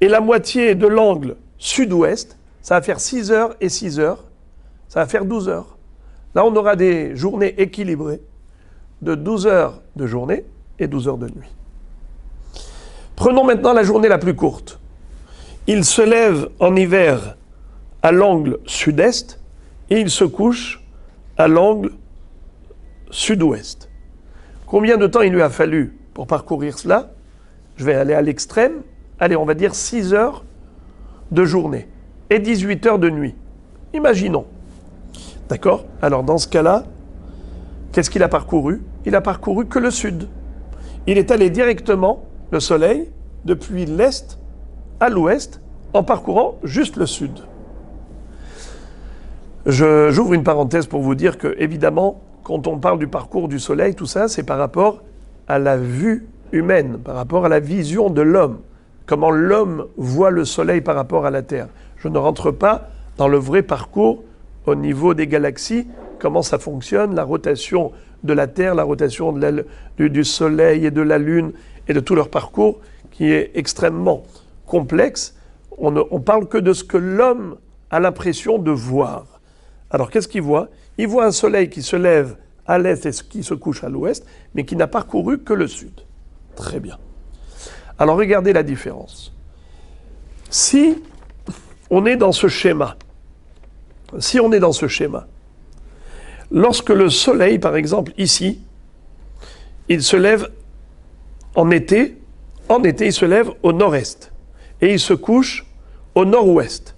et la moitié de l'angle sud-ouest. Ça va faire 6 heures et 6 heures. Ça va faire 12 heures. Là, on aura des journées équilibrées de 12 heures de journée et 12 heures de nuit. Prenons maintenant la journée la plus courte. Il se lève en hiver à l'angle sud-est et il se couche à l'angle sud-ouest. Combien de temps il lui a fallu pour parcourir cela? Je vais aller à l'extrême. Allez, on va dire 6 heures de journée et 18 heures de nuit. Imaginons. D'accord? Alors dans ce cas-là, qu'est-ce qu'il a parcouru? Il a parcouru que le sud. Il est allé directement, le soleil, depuis l'est à l'ouest, en parcourant juste le sud. J'ouvre une parenthèse pour vous dire que, évidemment, quand on parle du parcours du soleil, tout ça, c'est par rapport à la vue humaine, par rapport à la vision de l'homme, comment l'homme voit le soleil par rapport à la Terre. Je ne rentre pas dans le vrai parcours au niveau des galaxies, comment ça fonctionne, la rotation de la Terre, la rotation du soleil et de la Lune, et de tout leur parcours, qui est extrêmement complexe. On parle que de ce que l'homme a l'impression de voir. Alors qu'est-ce qu'il voit? Il voit un soleil qui se lève à l'est et qui se couche à l'ouest, mais qui n'a parcouru que le sud. Très bien. Alors regardez la différence. Si on est dans ce schéma, lorsque le soleil, par exemple ici, il se lève en été, il se lève au nord-est et il se couche au nord-ouest.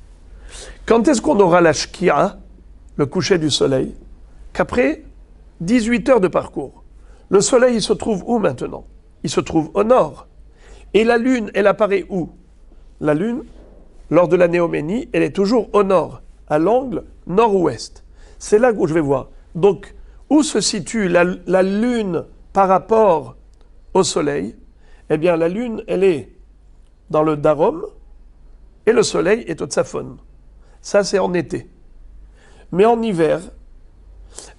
Quand est-ce qu'on aura la shkia, le coucher du soleil? Qu'après 18 heures de parcours. Le soleil, il se trouve où maintenant? Il se trouve au nord. Et la lune, elle apparaît où? La lune, lors de la néoménie, elle est toujours au nord, à l'angle nord-ouest. C'est là où je vais voir. Donc, où se situe la lune par rapport au soleil? Eh bien, la lune, elle est dans le Darom et le soleil est au Tsafon. Ça, c'est en été. Mais en hiver,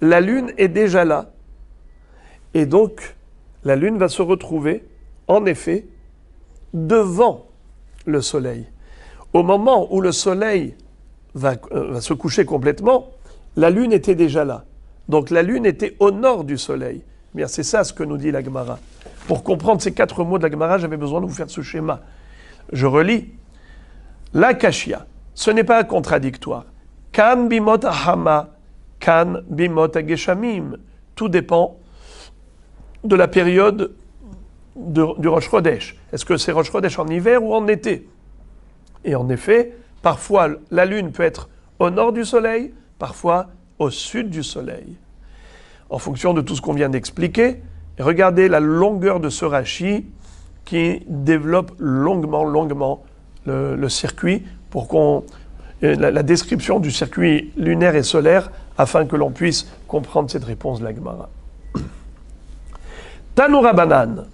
la lune est déjà là. Et donc, la lune va se retrouver, en effet, devant le soleil. Au moment où le soleil va se coucher complètement, la lune était déjà là. Donc la lune était au nord du soleil. Eh bien, c'est ça ce que nous dit la Gemara. Pour comprendre ces 4 mots de la Gemara, j'avais besoin de vous faire ce schéma. Je relis. La kashia, ce n'est pas contradictoire. Kan bimot ahama, kan bimot ageshamim. Tout dépend de la période du Rosh Chodesh. Est-ce que c'est Rosh Chodesh en hiver ou en été? Et en effet, parfois la lune peut être au nord du soleil, parfois au sud du soleil. En fonction de tout ce qu'on vient d'expliquer, regardez la longueur de ce Rashi qui développe longuement le circuit pour la description du circuit lunaire et solaire afin que l'on puisse comprendre cette réponse de la Gemara. Tanu Rabanan,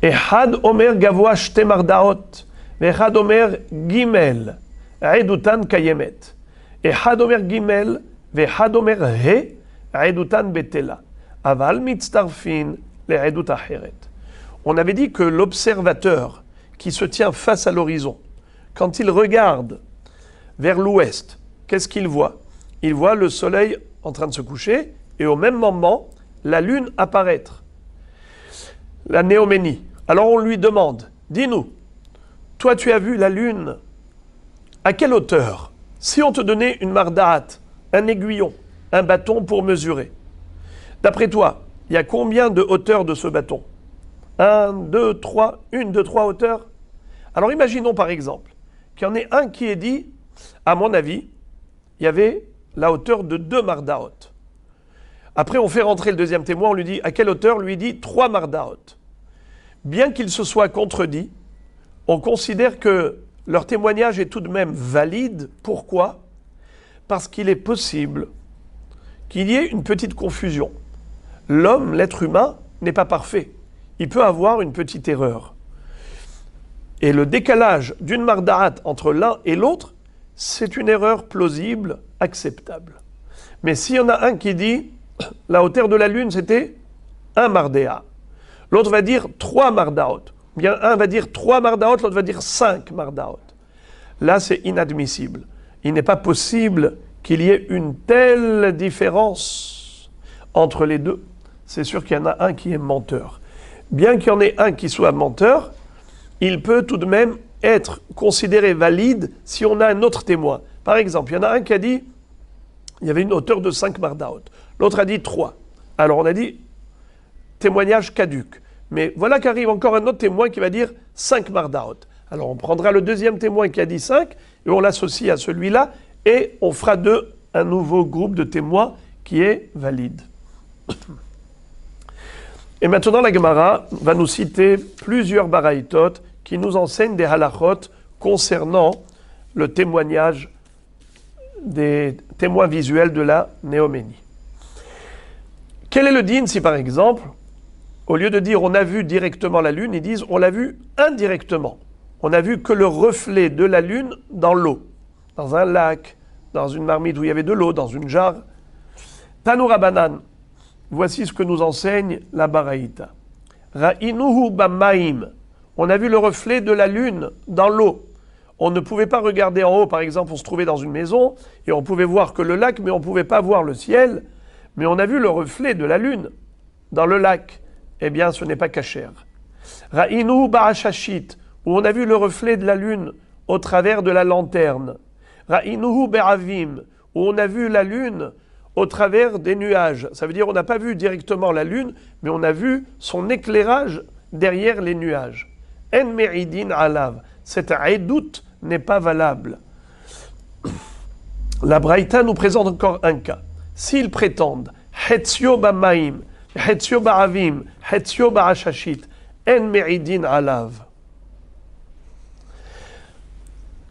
Ehad Omer Gavoa Shte Mardaot, Ehad Omer Gimel, Eidutan Kayemet, Ehad Omer Gimel, Ehad Omer He, Eidutan Betela, Aval Mitztarfin, le Eidut Acheret. On avait dit que l'observateur qui se tient face à l'horizon, quand il regarde vers l'ouest, qu'est-ce qu'il voit? Il voit le soleil en train de se coucher et au même moment, la lune apparaître. La néoménie. Alors on lui demande, dis-nous, toi tu as vu la lune à quelle hauteur? Si on te donnait une mardaat, un aiguillon, un bâton pour mesurer, d'après toi, il y a combien de hauteur de ce bâton? 1, 2, 3, 1, 2, 3 hauteurs. Alors imaginons par exemple qu'il y en ait un qui ait dit, à mon avis, il y avait la hauteur de 2 mardaot. Après on fait rentrer le deuxième témoin, on lui dit à quelle hauteur? Lui dit 3 mardaot. Bien qu'il se soit contredit, on considère que leur témoignage est tout de même valide. Pourquoi? Parce qu'il est possible qu'il y ait une petite confusion. L'homme, l'être humain, n'est pas parfait. Il peut avoir une petite erreur. Et le décalage d'une mardaat entre l'un et l'autre, c'est une erreur plausible, acceptable. Mais s'il y en a un qui dit, la hauteur de la lune, c'était 1 mardéa. L'autre va dire 3 mardaot. Bien, un va dire 3 mardaot, l'autre va dire 5 mardaot. Là, c'est inadmissible. Il n'est pas possible qu'il y ait une telle différence entre les deux. C'est sûr qu'il y en a un qui est menteur. Bien qu'il y en ait un qui soit menteur, il peut tout de même être considéré valide si on a un autre témoin. Par exemple, il y en a un qui a dit il y avait une hauteur de 5 mardaot. L'autre a dit 3. Alors on a dit témoignage caduc. Mais voilà qu'arrive encore un autre témoin qui va dire 5 mardaot. Alors on prendra le deuxième témoin qui a dit 5 et on l'associe à celui-là et on fera d'eux un nouveau groupe de témoins qui est valide. Et maintenant, la Gemara va nous citer plusieurs baraïtot qui nous enseignent des halachot concernant le témoignage des témoins visuels de la néoménie. Quel est le din si, par exemple, au lieu de dire on a vu directement la lune, ils disent on l'a vu indirectement. On n'a vu que le reflet de la lune dans l'eau, dans un lac, dans une marmite où il y avait de l'eau, dans une jarre. Tanu Rabanan. Voici ce que nous enseigne la Baraïta. Ra'inuhu bamaim. On a vu le reflet de la lune dans l'eau. On ne pouvait pas regarder en haut, par exemple, on se trouvait dans une maison et on pouvait voir que le lac, mais on ne pouvait pas voir le ciel. Mais on a vu le reflet de la lune dans le lac. Eh bien, ce n'est pas kasher. Ra'inuhu ba'ashashit, où on a vu le reflet de la lune au travers de la lanterne. Ra'inuhu be'avim, où on a vu la lune au travers des nuages. Ça veut dire on n'a pas vu directement la lune, mais on a vu son éclairage derrière les nuages. En me'idin alav. Cette aïdout n'est pas valable. La Braïta nous présente encore un cas. S'ils prétendent Hetzio ba'maim, Hetzio ba'avim, Hetzio ba'ashashit, En me'idin alav.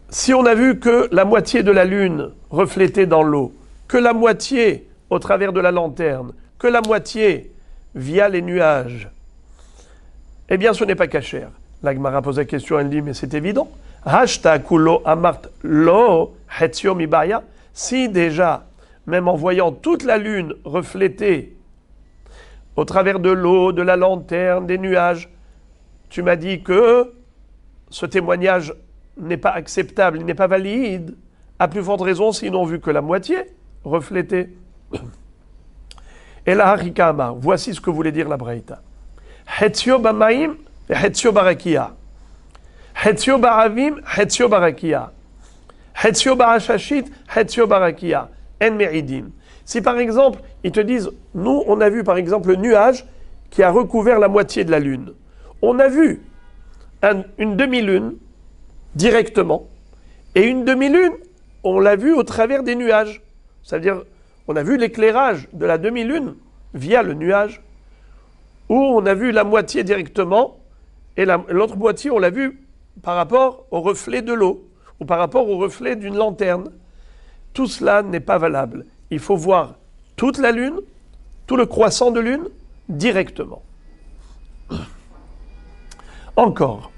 Si on a vu que la moitié de la lune reflétée dans l'eau, que la moitié au travers de la lanterne, que la moitié via les nuages, eh bien ce n'est pas kasher. La Gemara pose la question, elle dit, mais c'est évident. Hashta kulo amart lo hetzio mibaya. Si déjà, même en voyant toute la lune reflétée au travers de l'eau, de la lanterne, des nuages, tu m'as dit que ce témoignage n'est pas acceptable, il n'est pas valide, à plus forte raison s'ils n'ont vu que la moitié reflétée. Et la harika amar, voici ce que voulait dire la Braïta. Hetzio bamaim et hetzio barakia. Hetzio baravim, hetzio barakia. Hetzio barashashit, hetzio barakia. En meridim. Si par exemple, ils te disent, nous on a vu par exemple le nuage qui a recouvert la moitié de la lune. On a vu une demi-lune directement, et une demi-lune, on l'a vu au travers des nuages. C'est-à-dire, on a vu l'éclairage de la demi-lune via le nuage, ou on a vu la moitié directement, et l'autre moitié, on l'a vu par rapport au reflet de l'eau, ou par rapport au reflet d'une lanterne. Tout cela n'est pas valable. Il faut voir toute la lune, tout le croissant de lune, directement. Encore.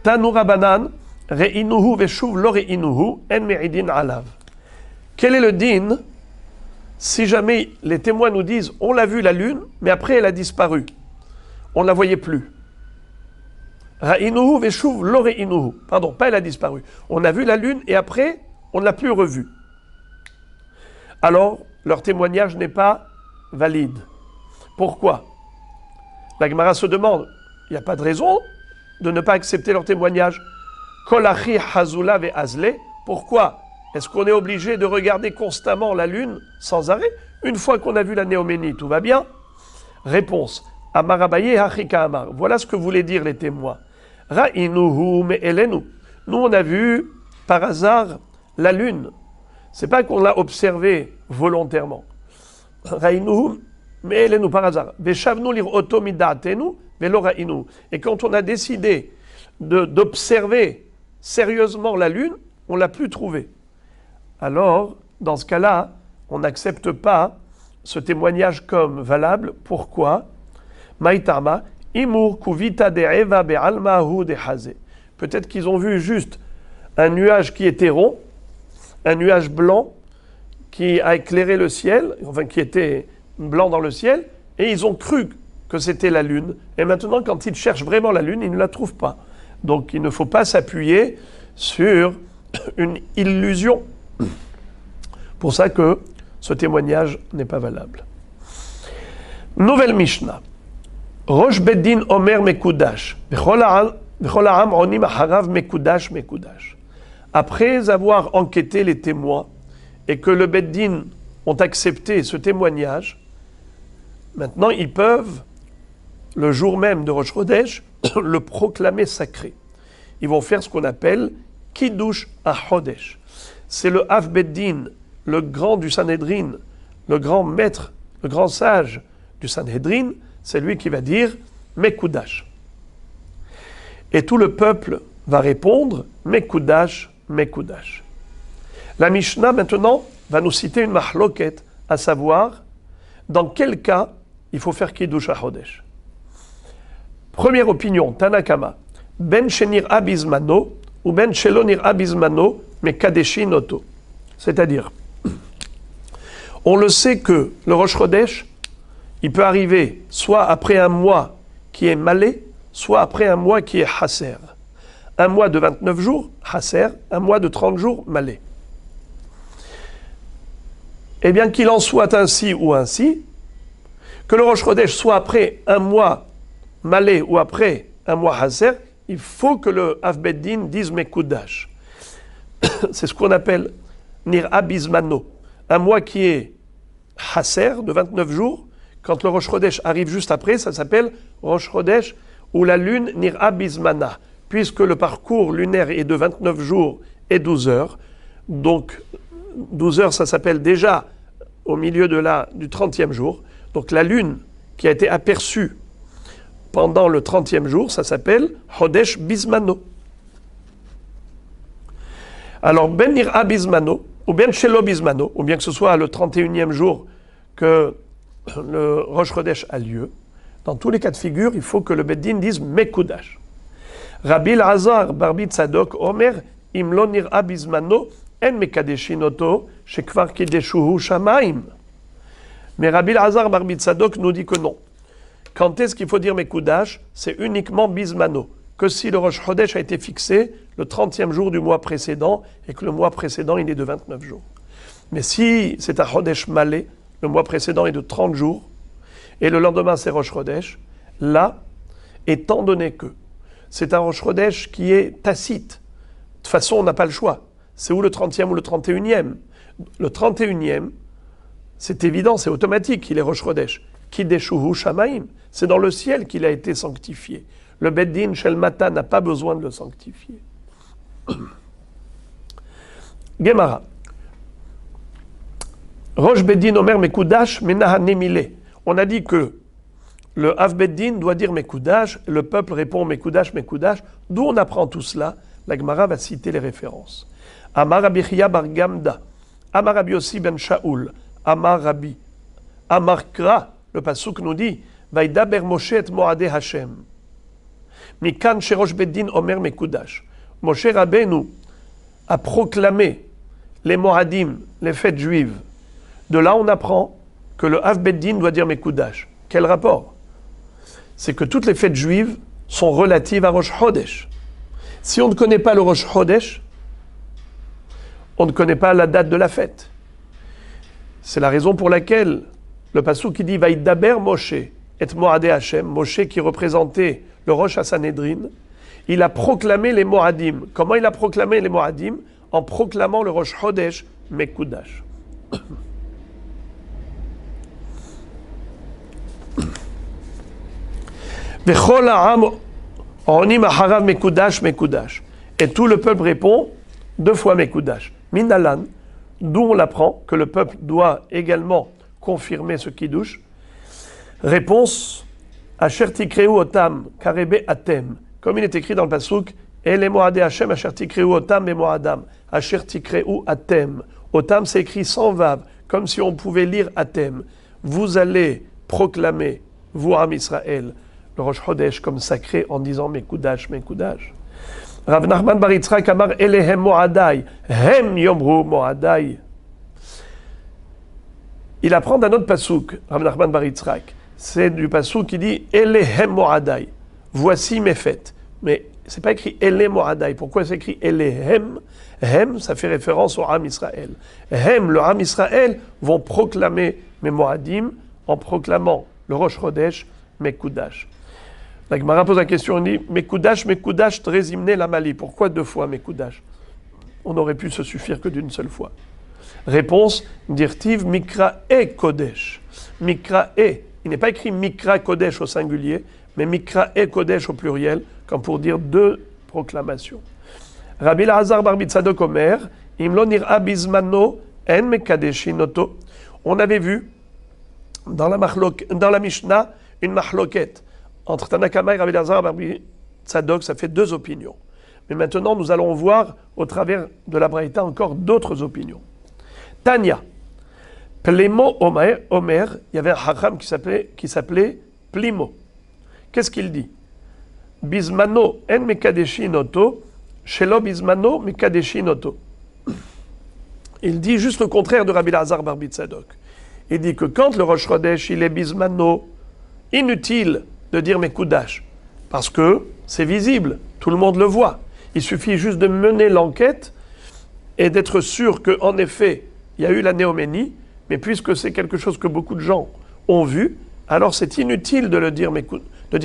Tanu Rabanan, Re'inuhu veshuv lo re'inuhu, en me'idin alav. Quel est le din si jamais les témoins nous disent on l'a vu la lune, mais après elle a disparu, on ne la voyait plus? Ra'inuhu veshuv lo re'inuhu. Pardon, pas elle a disparu. On a vu la lune et après on ne l'a plus revue. Alors leur témoignage n'est pas valide. Pourquoi? La Gemara se demande, il n'y a pas de raison de ne pas accepter leur témoignage. Kol achi hazula ve azle. Pourquoi est-ce qu'on est obligé de regarder constamment la lune sans arrêt? Une fois qu'on a vu la néoménie, tout va bien? Réponse. Amar Abaye hachika amar. Voilà ce que voulaient dire les témoins. Ra'inuhu me elenu. Nous on a vu par hasard la lune. C'est pas qu'on l'a observée volontairement. Ra'inuhu me elenu par hasard. Veshavnu lir'oto mida'atenu velo ra'inu. Et quand on a décidé d'observer sérieusement la lune, on l'a plus trouvée. Alors, dans ce cas-là, on n'accepte pas ce témoignage comme valable. Pourquoi? Maïtama, imur kuvita de eva be'almahu de haze. Peut-être qu'ils ont vu juste un nuage qui était rond, un nuage blanc qui a éclairé le ciel, enfin qui était blanc dans le ciel, et ils ont cru que c'était la lune. Et maintenant, quand ils cherchent vraiment la lune, ils ne la trouvent pas. Donc, il ne faut pas s'appuyer sur une illusion. Pour ça que ce témoignage n'est pas valable. Nouvelle Mishnah. Rosh Beddin Omer Mekudash. V'chol ha'am onim acharav Mekudash Mekudash. Après avoir enquêté les témoins et que le Beddin ont accepté ce témoignage, maintenant ils peuvent, le jour même de Rosh Chodesh, le proclamer sacré. Ils vont faire ce qu'on appelle Kiddush HaChodesh. C'est le Av Beddin, le grand du Sanhedrin, le grand maître, le grand sage du Sanhedrin, c'est lui qui va dire Mekudash. Et tout le peuple va répondre Mekudash, Mekudash. La Mishnah maintenant va nous citer une mahloket, à savoir dans quel cas il faut faire Kiddush HaChodesh. Première opinion, Tanakama, Ben Shenir Abizmano ou Ben Shelonir Abizmano, mais Kadeshi Noto. C'est-à-dire, on le sait que le Rosh Chodesh, il peut arriver soit après un mois qui est malé, soit après un mois qui est Hasser. Un mois de 29 jours, Hasser, un mois de 30 jours, malé. Eh bien, qu'il en soit ainsi ou ainsi, que le Rosh Chodesh soit après un mois malé ou après un mois Hasser, il faut que le Av Beddin dise Mekudash. C'est ce qu'on appelle Nir'a Bizmano. Un mois qui est Hasser, de 29 jours. Quand le Rosh Chodesh arrive juste après, ça s'appelle Rosh Chodesh, ou la lune Nir'a Bizmana. Puisque le parcours lunaire est de 29 jours et 12 heures. Donc, 12 heures, ça s'appelle déjà au milieu du 30e jour. Donc, la lune qui a été aperçue pendant le 30e jour, ça s'appelle Chodesh Bizmano. Alors, Ben Nir'a Bizmano, ou Ben Shelo Bizmano, ou bien que ce soit le 31e jour que le Rosh Chodesh a lieu, dans tous les cas de figure, il faut que le Beddin dise Mekudash. Rabbi Elazar Barbi Tzadok Omer, Imlo Nir'a Bizmano, En Mekadeshinoto, Shekvar Kedeshuhu Shamaim. Mais Rabbi Elazar Barbi Tzadok nous dit que non. Quand est-ce qu'il faut dire Mekudash? C'est uniquement Bizmano. Que si le Rosh Chodesh a été fixé le 30e jour du mois précédent et que le mois précédent il est de 29 jours. Mais si c'est un Chodesh malé, le mois précédent est de 30 jours et le lendemain c'est Rosh Chodesh, là, étant donné que c'est un Rosh Chodesh qui est tacite, de toute façon on n'a pas le choix. C'est ou le 30e ou le 31e. Le 31e, c'est évident, c'est automatique, il est Rosh Chodesh. Kideshuhu Shamaim, c'est dans le ciel qu'il a été sanctifié. Le Beddin Shel Mata n'a pas besoin de le sanctifier. Gemara. Rosh Beddin Omer Mekudash Menahanemile. On a dit que le Av Beddin doit dire Mekudash, le peuple répond Mekudash, Mekudash. D'où on apprend tout cela? La Gemara va citer les références. Amar Rabbi Chia bar Gamda, Amar Rabbi Yossi ben Shaoul, Amar Rabbi, Amar Kra, le pasuk nous dit Vaïdaber Moshe et Moadé Hashem. Mikan Sherosh Beddin Omer Mekudash. Moshe Rabbeinu a proclamé les Moadim, les fêtes juives. De là, on apprend que le Av Beddin doit dire Mekudash. Quel rapport? C'est que toutes les fêtes juives sont relatives à Rosh Chodesh. Si on ne connaît pas le Rosh Chodesh, on ne connaît pas la date de la fête. C'est la raison pour laquelle le pasuk qui dit Vaïdaber Moshe et Moadé Hashem, Moshe qui représentait le Rosh Hasanedrin, il a proclamé les Moadim. Comment il a proclamé les Moadim? En proclamant le Rosh Chodesh Mekudash. Vechol ha'am onim acharav Mekudash Mekudash. Et tout le peuple répond 2 fois Mekudash. Minalan, d'où on l'apprend que le peuple doit également confirmer ce kiddush. Réponse Asher tikreu otam karebe atem. Comme il est écrit dans le pasuk Ele moadé Hashem asher tikreu otam et moadam. Asher tikreu atem. Otam c'est écrit sans vav, comme si on pouvait lire atem. Vous allez proclamer, vous Am Israël, le Rosh Chodesh comme sacré en disant Mekudash, Mekudash. Rav Nachman bar Yitzchak amar Elehem Moadai, Hem Yomru Moadai. Il apprend d'un autre pasuk, Rav Nachman bar Yitzchak. C'est du pasuk qui dit Elehem Moadai. Voici mes fêtes. Mais c'est pas écrit Ele Moadai. Pourquoi c'est écrit Elehem? Hem, ça fait référence au Am Israël. Hem, le Am Israël, vont proclamer mes Moadim en proclamant le Rosh Chodesh, Mekudash. La Gemara pose la question, on dit Mekudash, Mekudash, Trezimne Lamali. Pourquoi 2 fois Mekudash? On aurait pu se suffire que d'une seule fois. Réponse, Dirtiv Mikra e Kodesh. Mikra e. Il n'est pas écrit Mikra Kodesh au singulier, mais Mikra e Kodesh au pluriel, comme pour dire 2 proclamations. Rabbi Lazar bar Tzadok Omer, Imlo nir'a bizmano en mekadeshinoto. On avait vu dans la Mishnah une mahloket entre Tanakama et Rabbi Lazar bar Tzadok, ça fait 2 opinions. Mais maintenant, nous allons voir au travers de la Braïta encore d'autres opinions. Tanya, Plemo Omer, il y avait un hacham qui s'appelait Plimo. Qu'est-ce qu'il dit? Bismano en mekadeshinoto, shelo bismano mekadeshinoto. Il dit juste le contraire de Rabbi Lazar bar Tzadok. Il dit que quand le Rosh Chodesh, il est bismano, inutile de dire Mekudash, parce que c'est visible, tout le monde le voit. Il suffit juste de mener l'enquête et d'être sûr qu'en effet, il y a eu la néoménie, mais puisque c'est quelque chose que beaucoup de gens ont vu, alors c'est inutile de dire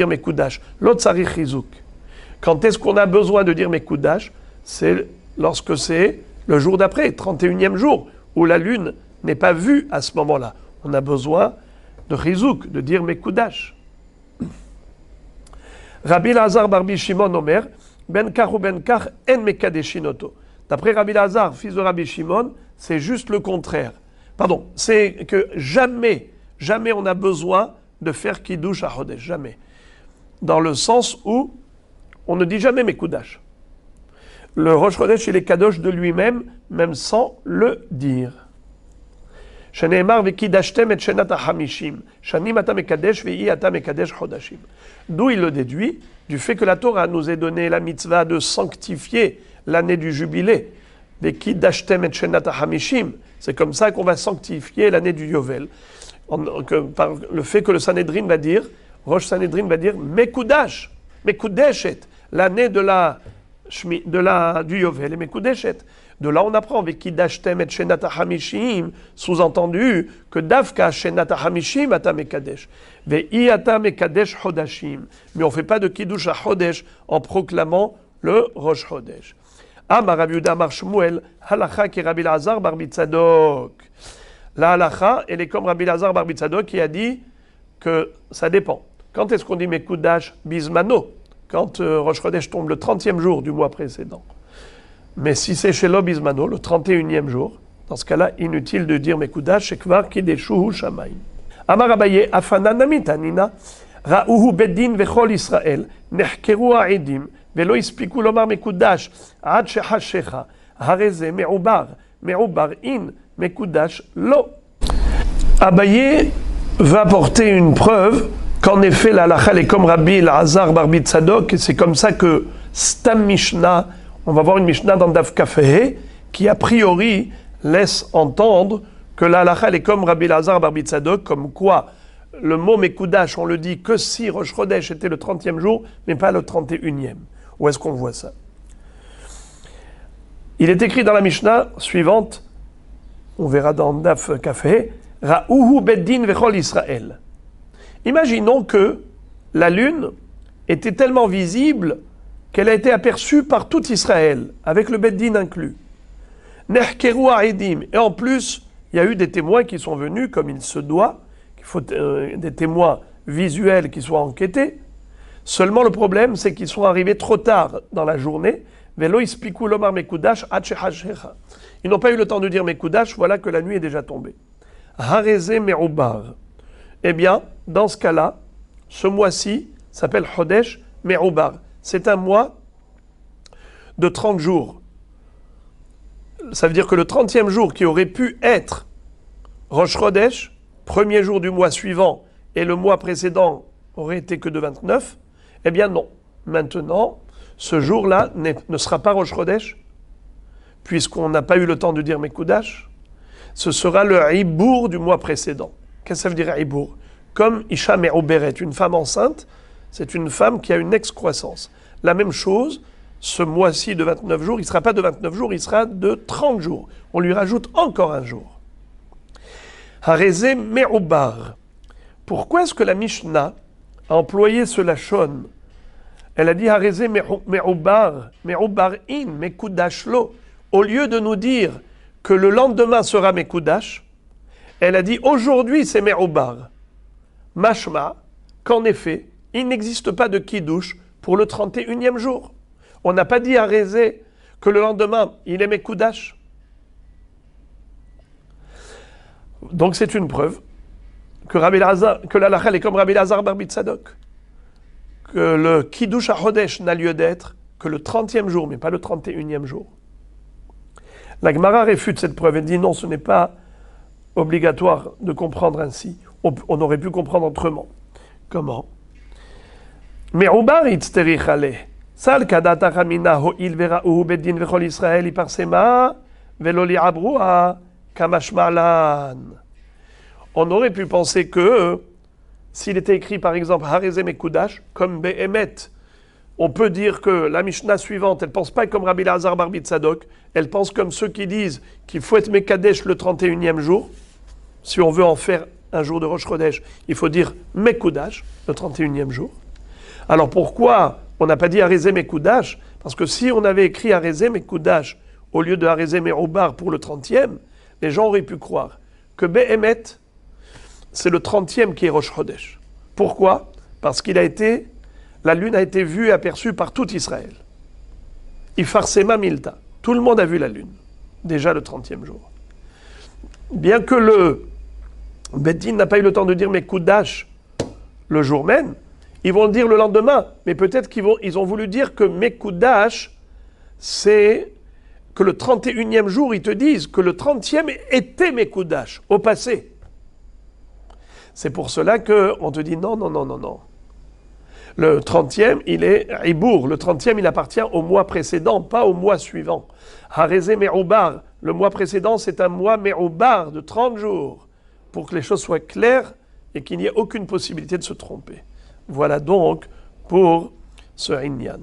Mekudash. L'autre sarich chizouk. Quand est-ce qu'on a besoin de dire Mekudash? C'est lorsque c'est le jour d'après, 31e jour, où la lune n'est pas vue à ce moment-là. On a besoin de chizouk, de dire Mekudash. Rabbi Lazar bar Shimon Omer, ben kar ou ben kar en mekadeshinoto. D'après Rabbi Lazar, fils de Rabbi Shimon, c'est juste le contraire. Pardon, c'est que jamais on a besoin de faire kiddush à Chodesh, jamais. Dans le sens où on ne dit jamais Mekudash. Le Rosh Chodesh, il est kadosh de lui-même, même sans le dire. Sheneemar v'kidashtem et shenat ha'hamishim. Shanim ata mekadesh ve'i ata mekadesh chodashim. D'où il le déduit du fait que la Torah nous ait donné la mitzvah de sanctifier l'année du jubilé. V'kidashtem et shenat ha'hamishim. C'est comme ça qu'on va sanctifier l'année du Yovel. Par le fait que le Sanhedrin va dire, Rosh Sanhedrin va dire Mekudash, Mekudeshet, l'année du Yovel et Mekudeshet. De là, on apprend avec Kidashtem et Shenat HaMishim, sous-entendu que Davka Shenat HaMishim ata Mekadesh. Ve'i ata Mekadesh Chodashim. Mais on ne fait pas de Kiddush à Chodesh en proclamant le Rosh Chodesh. Amar Rabbi Yehuda Amar Shmuel, halacha ki Rabbi Lazar bar Tzadok. La halacha, elle est comme Rabbi Lazar bar Tzadok qui a dit que ça dépend. Quand est-ce qu'on dit Mekudash Bismano? Quand Rosh Chodesh tombe le 30e jour du mois précédent. Mais si c'est chez Lo Bismano, le 31e jour, Dans ce cas-là, inutile de dire Mekudash, Shekvar Kideshuhu Shamayim. Amar Abaye, Afanan Amitanina, Ra'uhu Beddin Vechol Israël, Nehkeru Ha'edim, Velo Ispiku Lomar Mekudash, Ad Shehashecha, Hareze Me'ubar, Me'ubar In, Mekudash Lo. Abaye va apporter une preuve qu'en effet la halakha est comme Rabbi Elazar bar Tzadok, et c'est comme ça que Stam Mishnah, on va voir une Mishnah dans Daf Kafeh, qui a priori laisse entendre que la halakha est comme Rabbi Elazar bar Tzadok, comme quoi le mot Mekudash, on le dit que si Rosh Chodesh était le 30e jour, mais pas le 31e. Où est-ce qu'on voit ça? Il est écrit dans la Mishnah suivante, on verra dans Daf Kafeh, Ra'uhu Beddin Vechol Israël. Imaginons que la lune était tellement visible qu'elle a été aperçue par tout Israël, avec le Beddin inclus. Nehkeru Ha'edim. Et en plus, il y a eu des témoins qui sont venus, comme il se doit, qu'il faut des témoins visuels qui soient enquêtés. Seulement le problème, c'est qu'ils sont arrivés trop tard dans la journée. Velo ispiku lomar mekudash ad shehashecha. Ils n'ont pas eu le temps de dire mekudash, voilà que la nuit est déjà tombée. Hareze me'ubar. Eh bien, dans ce cas-là, ce mois-ci s'appelle Chodesh Me'ubar. C'est un mois de 30 jours. Ça veut dire que le 30e jour qui aurait pu être Rosh Chodesh, premier jour du mois suivant, et le mois précédent aurait été que de 29, eh bien non. Maintenant, ce jour-là ne sera pas Rosh Chodesh, puisqu'on n'a pas eu le temps de dire Mekudash. Ce sera le Ibour du mois précédent. Qu'est-ce que ça veut dire Ibour? Comme Isha Me'uberet, une femme enceinte, c'est une femme qui a une excroissance. La même chose, ce mois-ci de 29 jours, il ne sera pas de 29 jours, il sera de 30 jours. On lui rajoute encore un jour. Hareze Me'ubar. Pourquoi est-ce que la Mishnah a employé ce lachon? Elle a dit Hareze Me'ubar, Me'ubar in, Mekudash lo. Au lieu de nous dire que le lendemain sera Mekudash, elle a dit aujourd'hui c'est Me'ubar. Mashma, qu'en effet, il n'existe pas de Kiddush pour le 31e jour. On n'a pas dit à Rézé que le lendemain il est Mekudash. Donc c'est une preuve que la halakha est comme Rabbi Elazar bar Tzadok, que le Kiddush HaChodesh n'a lieu d'être que le 30e jour, mais pas le 31e jour. La Gemara réfute cette preuve et dit non, ce n'est pas obligatoire de comprendre ainsi. On aurait pu comprendre autrement. Comment? Me'ubar itzterich aleh. Sal kadata chamina ho'il vera'uhu beddin vechol Israël iparsema velo li'abruha kamashmalan. On aurait pu penser que s'il était écrit par exemple Hareze Mekudash, comme Behemet, on peut dire que la Mishnah suivante, elle ne pense pas comme Rabbi Elazar bar Tzadok, elle pense comme ceux qui disent qu'il faut être Mekadesh le 31e jour. Si on veut en faire un jour de Rosh Chodesh, il faut dire Mekudash, le 31e jour. Alors pourquoi on n'a pas dit Hareze Mekudash? Parce que si on avait écrit Hareze Mekudash au lieu de Hareze Me'ubar pour le 30e, les gens auraient pu croire que Behemet, c'est le 30e qui est Rosh Chodesh. Pourquoi? Parce la lune a été vue et aperçue par tout Israël. Ifarsema Milta. Tout le monde a vu la lune, déjà le 30e jour. Bien que le Beddin n'a pas eu le temps de dire Mekudash le jour même, ils vont le dire le lendemain, mais peut-être qu'ils ont voulu dire que Mekudash, c'est que le 31e jour, ils te disent que le 30e était Mekudash, au passé. C'est pour cela qu'on te dit non. Le 30e, il est Ibour. Le 30e, il appartient au mois précédent, pas au mois suivant. Hareze Me'ubar. Le mois précédent, c'est un mois Me'ubar de 30 jours. Pour que les choses soient claires et qu'il n'y ait aucune possibilité de se tromper. Voilà donc pour ce Inyan.